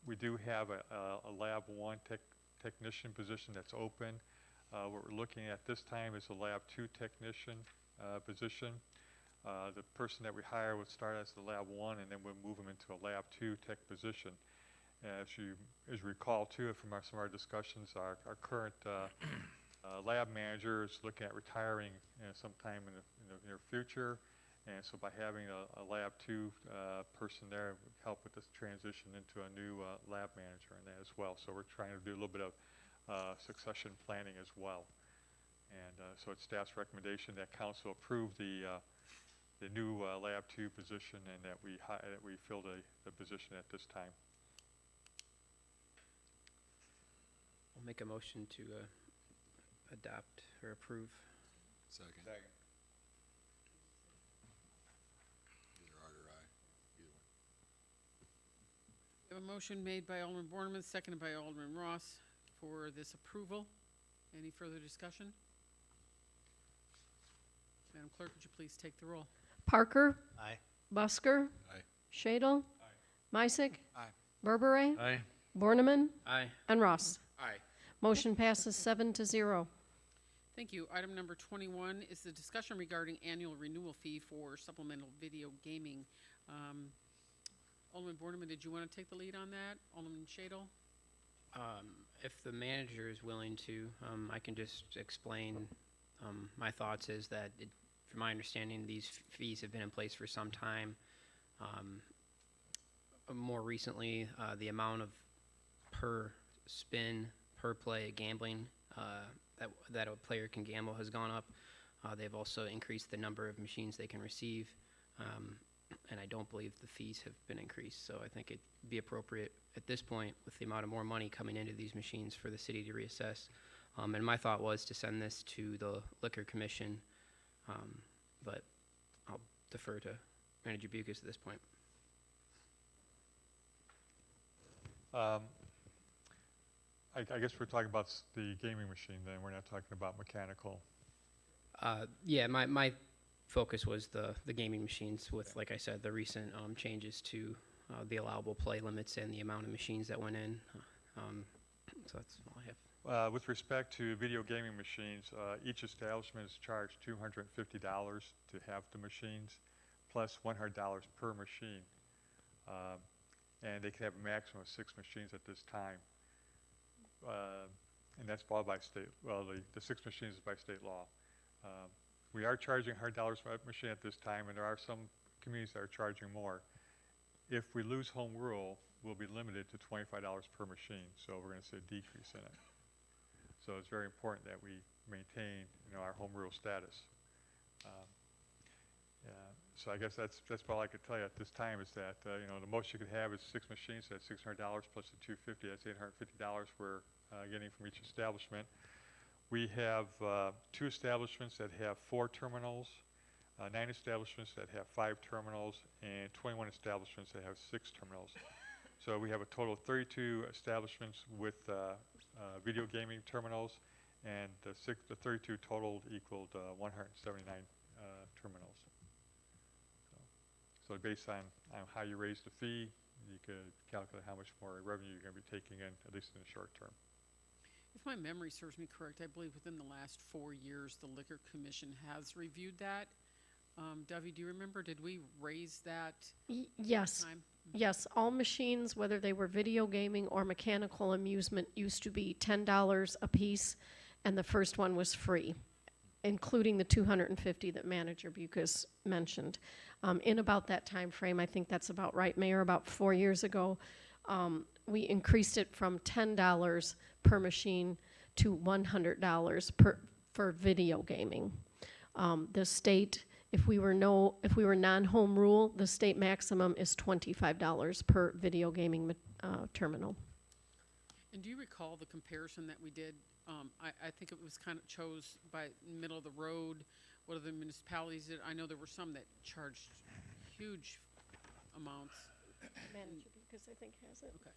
We do have a Lab 1 technician position that's open. What we're looking at this time is a Lab 2 technician position. The person that we hire would start as the Lab 1, and then we'll move them into a Lab 2 tech position. As you recall, too, from some of our discussions, our current lab manager is looking at retiring sometime in the near future. And so by having a Lab 2 person there would help with this transition into a new lab manager and that as well. So we're trying to do a little bit of succession planning as well. And so it's staff's recommendation that council approve the new Lab 2 position and that we fill the position at this time. I'll make a motion to adopt or approve. Second. Second. Either Art or I. Either one. We have a motion made by Alderman Borneman, seconded by Alderman Ross for this approval. Any further discussion? Madam Clerk, would you please take the roll? Parker, Aye. Busker, Aye. Shadle, Misick, Aye. Berbere, Aye. Borneman, Aye. and Ross. Aye. Motion passes 7-0. Thank you. Item number 21 is the discussion regarding annual renewal fee for supplemental video gaming. Alderman Borneman, did you want to take the lead on that? Alderman Shadle? If the manager is willing to, I can just explain my thoughts is that, from my understanding, these fees have been in place for some time. More recently, the amount of per spin, per play of gambling that a player can gamble has gone up. They've also increased the number of machines they can receive, and I don't believe the fees have been increased. So I think it'd be appropriate at this point, with the amount of more money coming into these machines, for the city to reassess. And my thought was to send this to the Liquor Commission, but I'll defer to Manager Bucus at this point. I guess we're talking about the gaming machine then. We're not talking about mechanical. Yeah, my focus was the gaming machines with, like I said, the recent changes to the allowable play limits and the amount of machines that went in. So that's all I have. With respect to video gaming machines, each establishment is charged $250 to have the machines, plus $100 per machine. And they can have a maximum of 6 machines at this time. And that's followed by state, well, the 6 machines is by state law. We are charging $100 per machine at this time, and there are some communities that are charging more. If we lose home rule, we'll be limited to $25 per machine, so we're going to see a decrease in it. So it's very important that we maintain, our home rule status. So I guess that's all I could tell you at this time is that, the most you could have is 6 machines, so that's $600 plus the $250, that's $850 we're getting from each establishment. We have 2 establishments that have 4 terminals, 9 establishments that have 5 terminals, and 21 establishments that have 6 terminals. So we have a total of 32 establishments with video gaming terminals, and the 32 total equaled 179 terminals. So based on how you raise the fee, you could calculate how much more revenue you're going to be taking in, at least in the short term. If my memory serves me correct, I believe within the last 4 years, the Liquor Commission has reviewed that. Debbie, do you remember, did we raise that Yes. time? Yes, all machines, whether they were video gaming or mechanical amusement, used to be $10 a piece, and the first one was free, including the 250 that Manager Bucas mentioned. In about that time frame, I think that's about right, Mayor, about 4 years ago, we increased it from $10 per machine to $100 for video gaming. The state, if we were non-home rule, the state maximum is $25 per video gaming terminal. And do you recall the comparison that we did? I think it was kind of chose by middle of the road. What other municipalities did? I know there were some that charged huge amounts. Manager Bucas, I think, has it. Okay.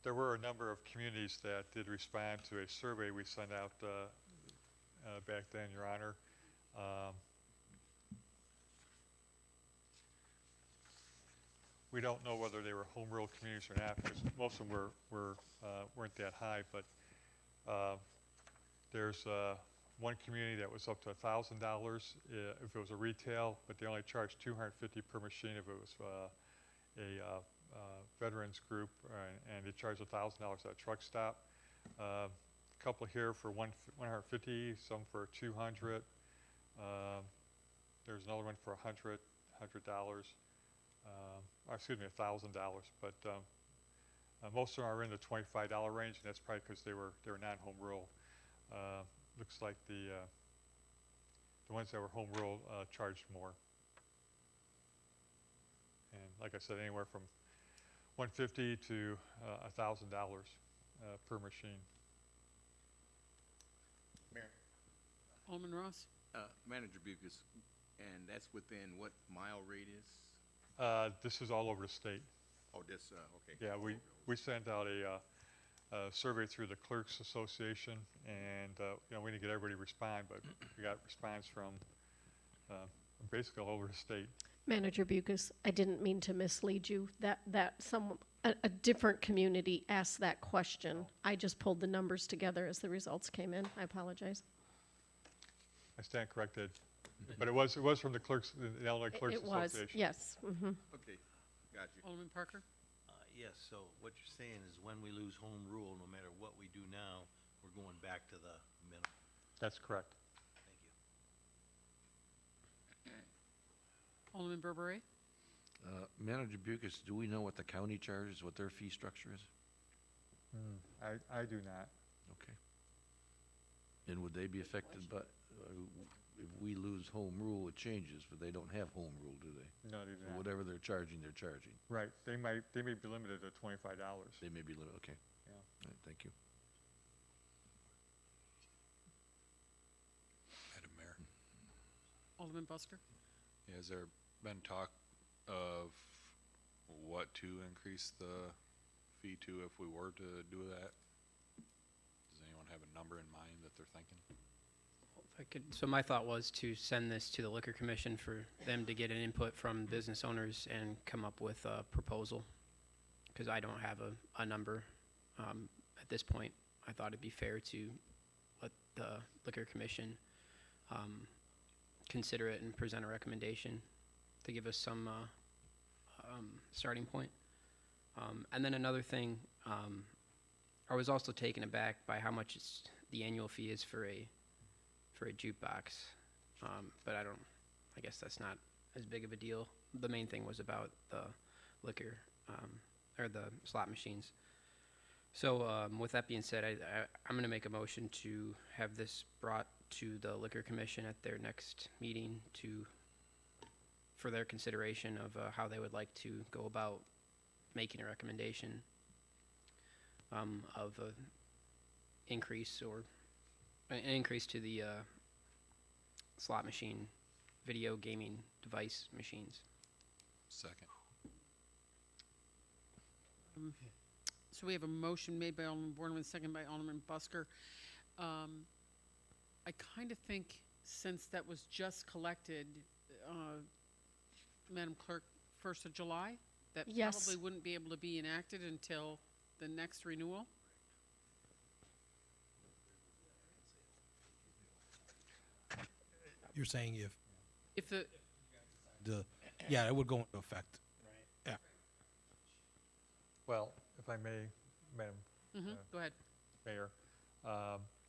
There were a number of communities that did respond to a survey we sent out back then, Your Honor. We don't know whether they were home rule communities or not, because most of them weren't that high. But there's one community that was up to $1,000 if it was a retail, but they only charged $250 per machine if it was a veterans group, and they charged $1,000 at a truck stop. A couple here for 150, some for 200. There's another one for $100. Excuse me, $1,000. But most of them are in the $25 range, and that's probably because they were non-home rule. Looks like the ones that were home rule charged more. And like I said, anywhere from $150 to $1,000 per machine. Mayor, Alderman Ross? Manager Bucas, and that's within what mile radius? This is all over the state. Oh, this, okay. Yeah, we sent out a survey through the Clerks Association, and we didn't get everybody to respond, but we got response from basically all over the state. Manager Bucas, I didn't mean to mislead you. A different community asked that question. I just pulled the numbers together as the results came in. I apologize. I stand corrected, but it was from the Clerks, the Illinois Clerks It was, Association. yes. Okay, got you. Alderman Parker? Yes, so what you're saying is when we lose home rule, no matter what we do now, we're going back to the minimum. That's correct. Thank you. Alderman Burberry? Manager Bucas, do we know what the county charges, what their fee structure is? I do not. Okay. And would they be affected by, if we lose home rule, it changes, but they don't have home rule, do they? No, they do So not. whatever they're charging, they're charging. Right, they may be limited to $25. They may be limited, okay. Yeah. All right, thank you. Madam Mayor, Alderman Busker? has there been talk of what to increase the fee to if we were to do that? Does anyone have a number in mind that they're thinking? So my thought was to send this to the Liquor Commission for them to get an input from business owners and come up with a proposal, because I don't have a number at this point. I thought it'd be fair to let the Liquor Commission consider it and present a recommendation to give us some starting point. And then another thing, I was also taken aback by how much the annual fee is for a jukebox, but I guess that's not as big of a deal. The main thing was about the liquor, or the slot machines. So with that being said, I'm going to make a motion to have this brought to the Liquor Commission at their next meeting for their consideration of how they would like to go about making a recommendation of an increase to the slot machine, video gaming device machines. Second. So we have a motion made by Alderman Borneman, second by Alderman Busker. I kind of think, since that was just collected, Madam Clerk, 1st of July, that Yes. probably wouldn't be able to be enacted until the next renewal? You're saying if If the, yeah, it would go into effect. Well, if I may, Madam go ahead. Mayor,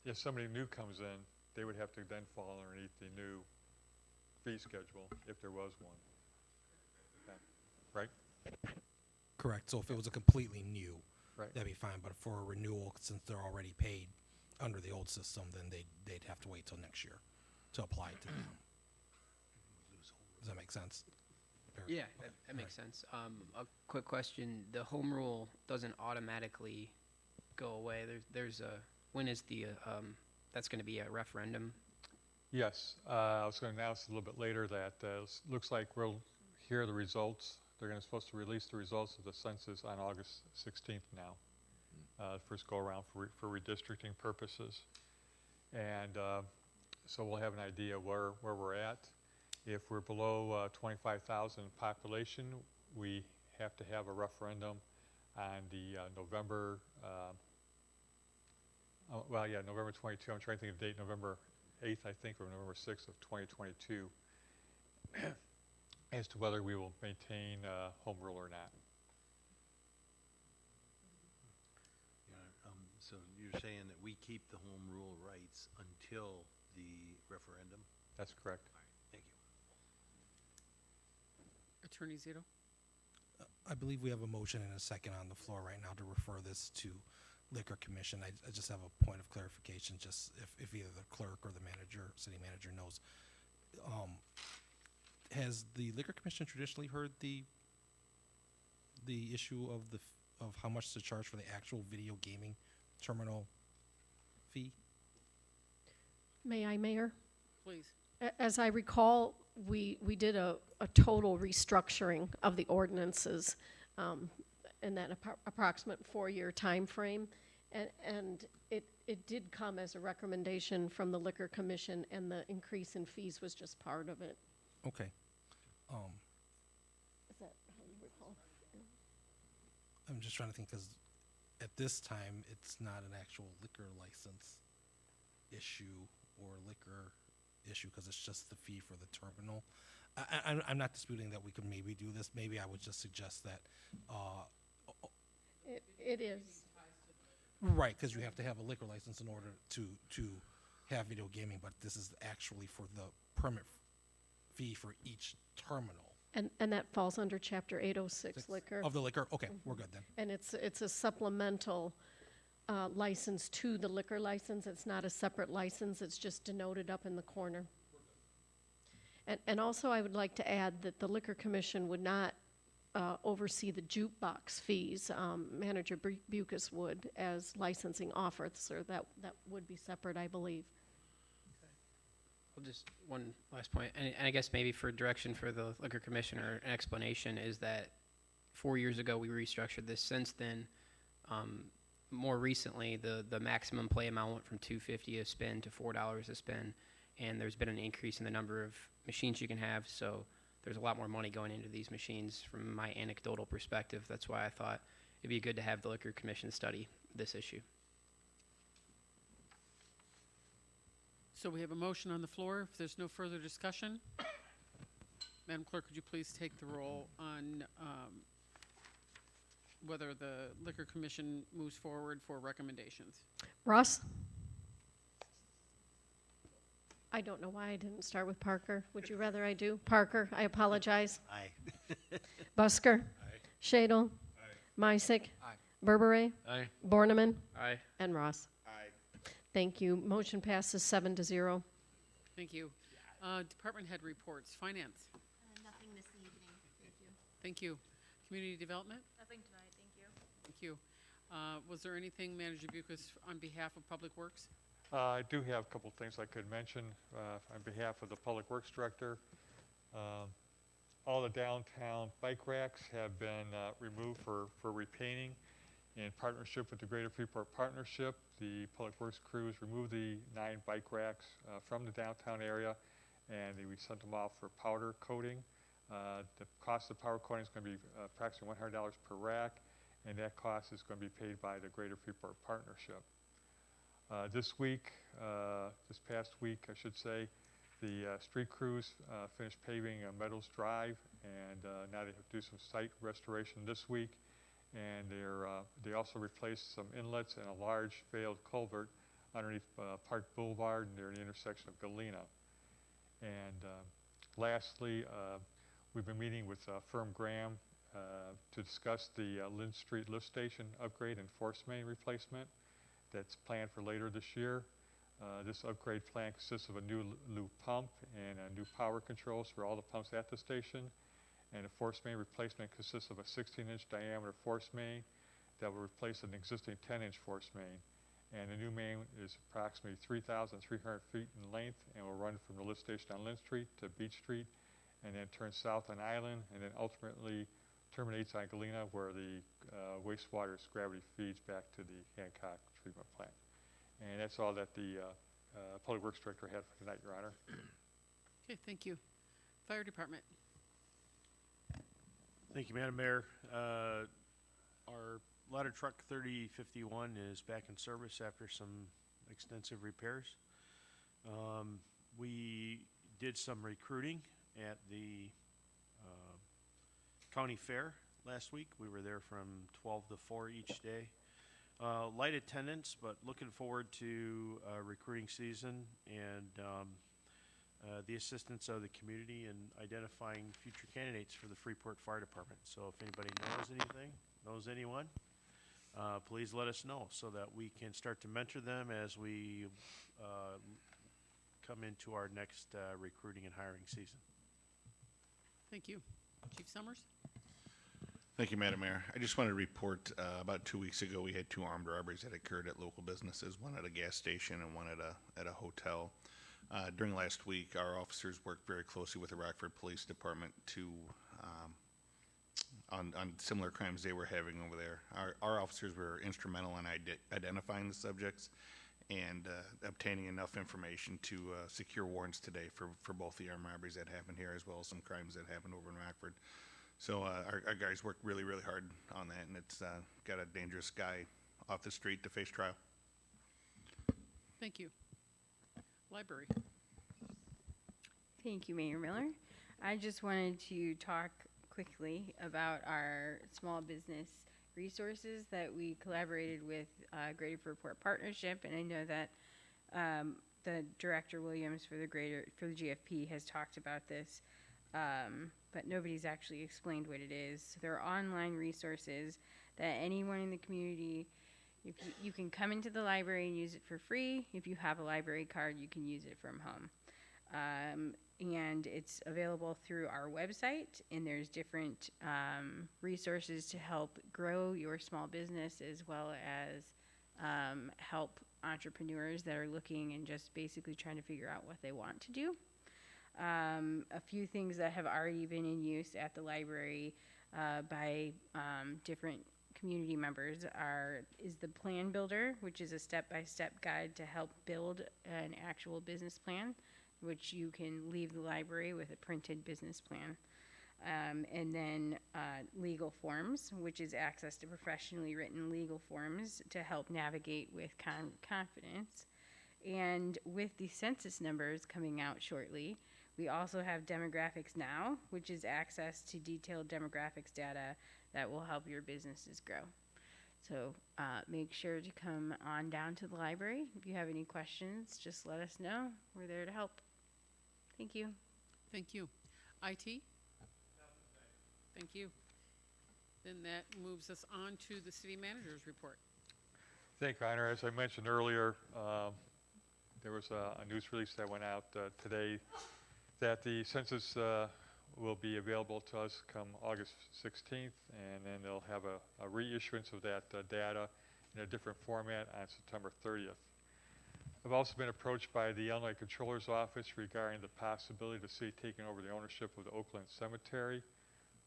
if somebody new comes in, they would have to then fall underneath the new fee schedule, if there was one. Okay. Right? Correct. So if it was a completely new, Right. that'd be fine. But for a renewal, since they're already paid under the old system, then they'd have to wait till next year to apply it to them. Does that make sense? Or- Yeah, that makes sense. A quick question, the home rule doesn't automatically go away. There's a, when is the, that's gonna be a referendum? Yes, I was going to announce a little bit later that looks like we'll hear the results. They're supposed to release the results of the census on August 16th now. First go around for redistricting purposes. And so we'll have an idea where we're at. If we're below 25,000 population, we have to have a referendum on the November, November 22. I'm trying to think of the date, November 8th, I think, or November 6th of 2022, as to whether we will maintain home rule or not. So you're saying that we keep the home rule rights until the referendum? That's correct. Thank you. Attorney Zito? I believe we have a motion and a second on the floor right now to refer this to Liquor Commission. I just have a point of clarification, just if either the clerk or the manager, city manager knows. Has the Liquor Commission traditionally heard the issue of how much to charge for the actual video gaming terminal fee? May I, Mayor? Please. As I recall, we did a total restructuring of the ordinances in that approximate 4-year time frame. And it did come as a recommendation from the Liquor Commission, and the increase in fees was just part of it. Okay. Is that how you recall? I'm just trying to think, because at this time, it's not an actual liquor license issue or liquor issue, because it's just the fee for the terminal. I'm not disputing that we could maybe do this. Maybe I would just suggest that, It is. right, because you have to have a liquor license in order to have video gaming, but this is actually for the permit fee for each terminal. And that falls under Chapter 806 liquor. Of the liquor? Okay, we're good then. And it's a supplemental license to the liquor license. It's not a separate license. It's just denoted up in the corner. And also, I would like to add that the Liquor Commission would not oversee the jukebox fees. Manager Bucas would as licensing officer. That would be separate, I believe. Well, just one last point, and I guess maybe for direction for the Liquor Commission or an explanation is that 4 years ago we restructured this. Since then, more recently, the maximum play amount went from $2.50 a spin to $4 a spin, and there's been an increase in the number of machines you can have. So there's a lot more money going into these machines. From my anecdotal perspective, that's why I thought it'd be good to have the Liquor Commission study this issue. So we have a motion on the floor. If there's no further discussion, Madam Clerk, could you please take the roll on whether the Liquor Commission moves forward for recommendations? Ross? I don't know why I didn't start with Parker. Would you rather I do? Parker, I apologize. Aye. Busker? Aye. Shadle? Aye. Misick? Aye. Berbere? Aye. Borneman? Aye. And Ross. Aye. Thank you. Motion passes 7-0. Thank you. Department head reports. Finance. Nothing this evening, thank you. Thank you. Community development. Nothing tonight, thank you. Thank you. Was there anything, Manager Bucas, on behalf of Public Works? I do have a couple things I could mention on behalf of the Public Works Director. All the downtown bike racks have been removed for repainting. In partnership with the Greater Freeport Partnership, the Public Works crews removed the 9 bike racks from the downtown area, and we sent them off for powder coating. The cost of power quoting is going to be approximately $100 per rack, and that cost is going to be paid by the Greater Freeport Partnership. This past week, I should say, the street crews finished paving Meadows Drive, and now they have to do some site restoration this week. And they also replaced some inlets and a large failed culvert underneath Park Boulevard near the intersection of Galena. And lastly, we've been meeting with Firm Graham to discuss the Lynn Street lift station upgrade and force main replacement that's planned for later this year. This upgrade plan consists of a new loop pump and new power controls for all the pumps at the station. And a force main replacement consists of a 16-inch diameter force main that will replace an existing 10-inch force main. And the new main is approximately 3,300 feet in length and will run from the lift station on Lynn Street to Beach Street, and then turn south on Island, and then ultimately terminates on Galena, where the wastewater gravity feeds back to the Hancock treatment plant. And that's all that the Public Works Director had for tonight, Your Honor. Okay, thank you. Fire Department. Thank you, Madam Mayor. Our ladder truck 3051 is back in service after some extensive repairs. We did some recruiting at the county fair last week. We were there from 12 to 4 each day. Light attendance, but looking forward to recruiting season and the assistance of the community in identifying future candidates for the Freeport Fire Department. So if anybody knows anyone, please let us know so that we can start to mentor them as we come into our next recruiting and hiring season. Thank you. Chief Summers? Thank you, Madam Mayor. I just wanted to report, about 2 weeks ago, we had 2 armed robberies that occurred at local businesses, one at a gas station and one at a hotel. During last week, our officers worked very closely with the Rockford Police Department to, on similar crimes they were having over there. Our officers were instrumental in identifying the subjects and obtaining enough information to secure warrants today for both the armed robberies that happened here as well as some crimes that happened over in Rockford. So our guys worked really, really hard on that, and it's got a dangerous guy off the street to face trial. Thank you. Library. Thank you, Mayor Miller. I just wanted to talk quickly about our small business resources that we collaborated with Greater Freeport Partnership, and I know that the Director Williams for the GFP has talked about this, but nobody's actually explained what it is. So there are online resources that anyone in the community, if you can come into the library and use it for free. If you have a library card, you can use it from home. And it's available through our website, and there's different resources to help grow your small business as well as help entrepreneurs that are looking and just basically trying to figure out what they want to do. A few things that have already been in use at the library by different community members is the Plan Builder, which is a step-by-step guide to help build an actual business plan, which you can leave the library with a printed business plan. And then Legal Forms, which is access to professionally written legal forms to help navigate with confidence. And with the census numbers coming out shortly, we also have Demographics Now, which is access to detailed demographics data that will help your businesses grow. So make sure to come on down to the library. If you have any questions, just let us know. We're there to help. Thank you. Thank you. IT? Thank you. Then that moves us on to the city manager's report. Thank you, Honor. As I mentioned earlier, there was a news release that went out today that the census will be available to us come August 16th, and then they'll have a reissuance of that data in a different format on September 30th. I've also been approached by the Illinois Controller's Office regarding the possibility of the city taking over the ownership of the Oakland Cemetery.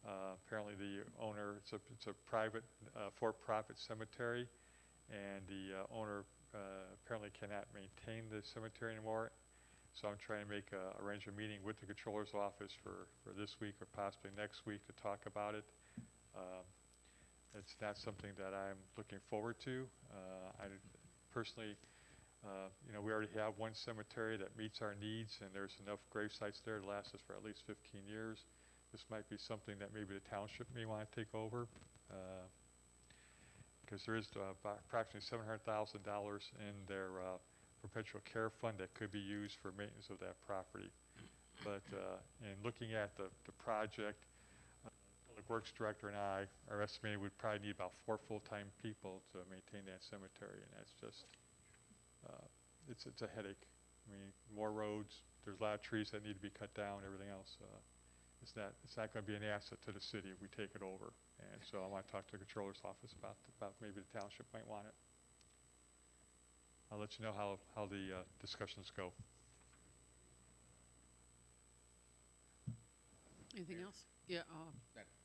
Apparently the owner, it's a private, for-profit cemetery, and the owner apparently cannot maintain the cemetery anymore. So I'm trying to arrange a meeting with the controller's office for this week or possibly next week to talk about it. It's not something that I'm looking forward to. I personally, we already have one cemetery that meets our needs, and there's enough grave sites there to last us for at least 15 years. This might be something that maybe the township may want to take over, because there is approximately $700,000 in their perpetual care fund that could be used for maintenance of that property. But in looking at the project, Public Works Director and I are estimating we'd probably need about 4 full-time people to maintain that cemetery, and that's just, it's a headache. I mean, more roads, there's a lot of trees that need to be cut down, everything else. It's not going to be an asset to the city if we take it over. And so I want to talk to the controller's office about maybe the township might want it. I'll let you know how the discussions go. Anything else? Yeah,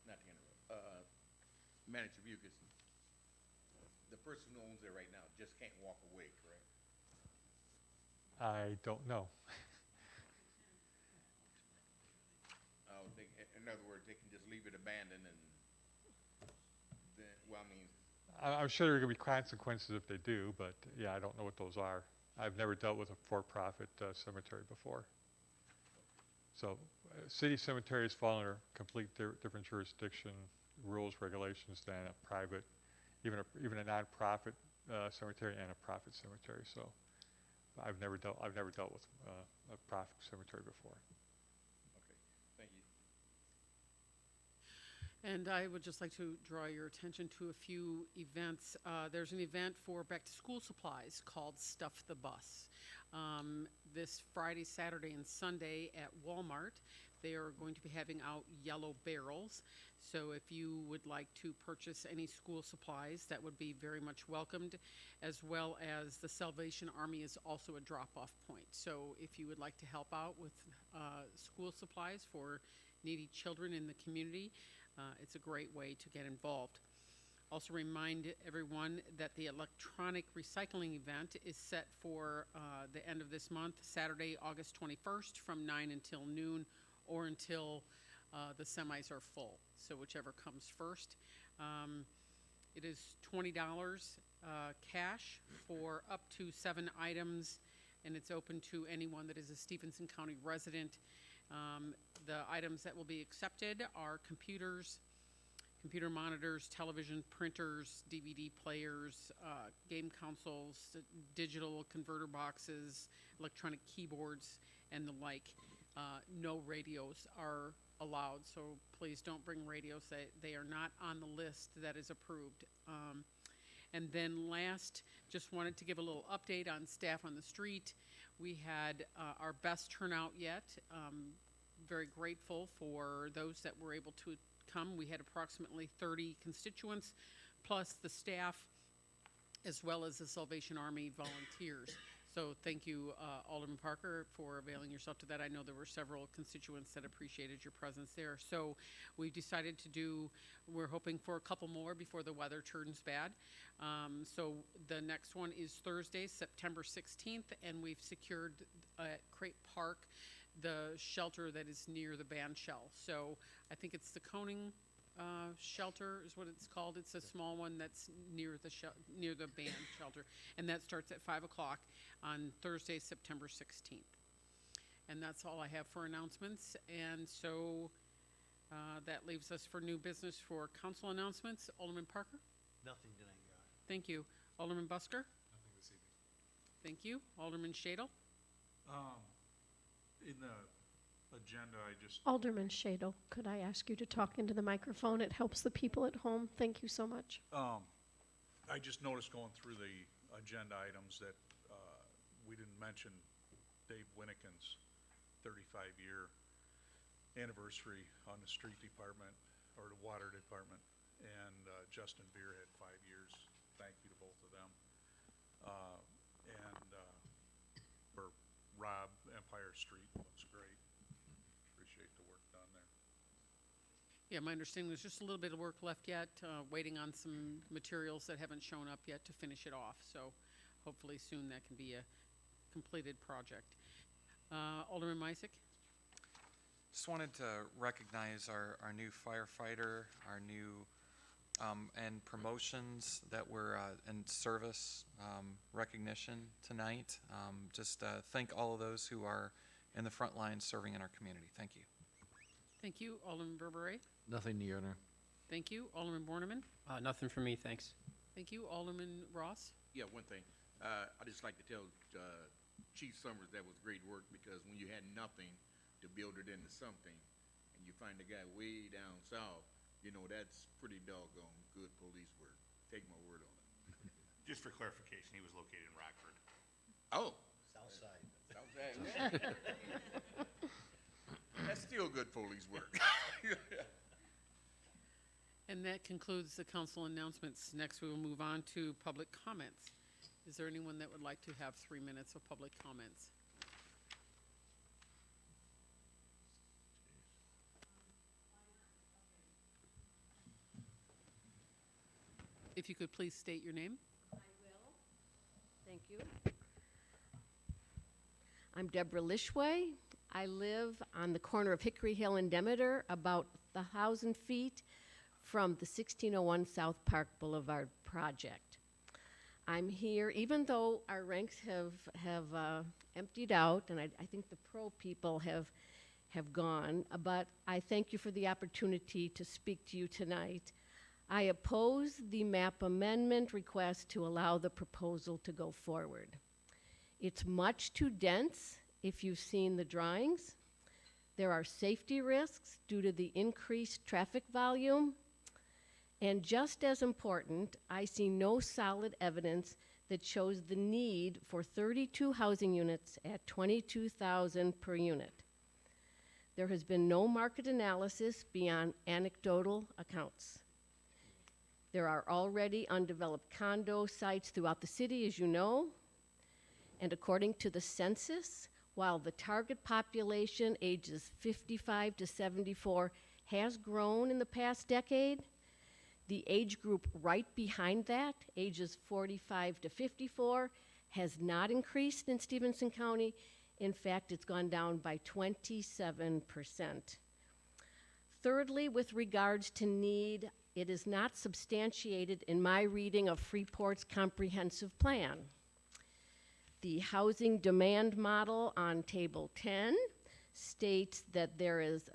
Not to interrupt. Manager Bucus, the person who owns it right now just can't walk away, correct? I don't know. In other words, they can just leave it abandoned and then, well, I mean, I'm sure there are going to be consequences if they do, but yeah, I don't know what those are. I've never dealt with a for-profit cemetery before. So city cemeteries fall under complete different jurisdiction, rules, regulations than a private, even a non-profit cemetery and a profit cemetery. So I've never dealt with a profit cemetery before. okay, thank you. and I would just like to draw your attention to a few events. There's an event for back-to-school supplies called Stuff the Bus. This Friday, Saturday, and Sunday at Walmart. They are going to be having out yellow barrels. So if you would like to purchase any school supplies, that would be very much welcomed, as well as the Salvation Army is also a drop-off point. So if you would like to help out with school supplies for needy children in the community, it's a great way to get involved. Also remind everyone that the electronic recycling event is set for the end of this month, Saturday, August 21st, from 9 until noon, or until the semis are full. So whichever comes first. It is $20 cash for up to 7 items, and it's open to anyone that is a Stephenson County resident. The items that will be accepted are computers, computer monitors, television, printers, DVD players, game consoles, digital converter boxes, electronic keyboards, and the like. No radios are allowed, so please don't bring radios. They are not on the list that is approved. And then last, just wanted to give a little update on staff on the street. We had our best turnout yet. Very grateful for those that were able to come. We had approximately 30 constituents, plus the staff, as well as the Salvation Army volunteers. So thank you, Alderman Parker, for availing yourself to that. I know there were several constituents that appreciated your presence there. So we decided we're hoping for a couple more before the weather turns bad. So the next one is Thursday, September 16th, and we've secured at Crate Park the shelter that is near the band shell. So I think it's the Coning shelter is what it's called. It's a small one that's near the band shelter, and that starts at 5 o'clock on Thursday, September 16th. And that's all I have for announcements. And so that leaves us for new business for council announcements. Alderman Parker? Nothing tonight, Your Honor. Thank you. Alderman Busker? Nothing this evening. Thank you. Alderman Shadle? In the agenda, I just, Alderman Shadle, could I ask you to talk into the microphone? It helps the people at home. Thank you so much. I just noticed going through the agenda items that we didn't mention Dave Winnikin's 35-year anniversary on the street department or the water department, and Justin Beer had 5 years. Thank you to both of them. And for Rob, Empire Street looks great. Appreciate the work done there. Yeah, my understanding there's just a little bit of work left yet, waiting on some materials that haven't shown up yet to finish it off. So hopefully soon that can be a completed project. Alderman Meisak? Just wanted to recognize our new firefighter, our new, and promotions that were in service recognition tonight. Just thank all of those who are in the front lines serving in our community. Thank you. Thank you. Alderman Berberet? Nothing, Your Honor. Thank you. Alderman Borneman? Nothing from me, thanks. Thank you. Alderman Ross? Yeah, one thing. I just like to tell Chief Summers that was great work, because when you had nothing to build it into something, and you find a guy way down south, you know, that's pretty doggone good police work. Take my word on it. Just for clarification, he was located in Rockford. Oh, South side. South side. That's still good police work. And that concludes the council announcements. Next, we will move on to public comments. Is there anyone that would like to have 3 minutes of public comments? If you could please state your name. I will. Thank you. I'm Deborah Lishway. I live on the corner of Hickory Hill and Demeter, about 1,000 feet from the 1601 South Park Boulevard project. I'm here, even though our ranks have emptied out, and I think the pro people have gone, but I thank you for the opportunity to speak to you tonight. I oppose the map amendment request to allow the proposal to go forward. It's much too dense if you've seen the drawings. There are safety risks due to the increased traffic volume. And just as important, I see no solid evidence that shows the need for 32 housing units at $22,000 per unit. There has been no market analysis beyond anecdotal accounts. There are already undeveloped condo sites throughout the city, as you know. And according to the census, while the target population ages 55 to 74 has grown in the past decade, the age group right behind that, ages 45 to 54, has not increased in Stevenson County. In fact, it's gone down by 27%. Thirdly, with regards to need, it is not substantiated in my reading of Freeport's comprehensive plan. The housing demand model on Table 10 states that there is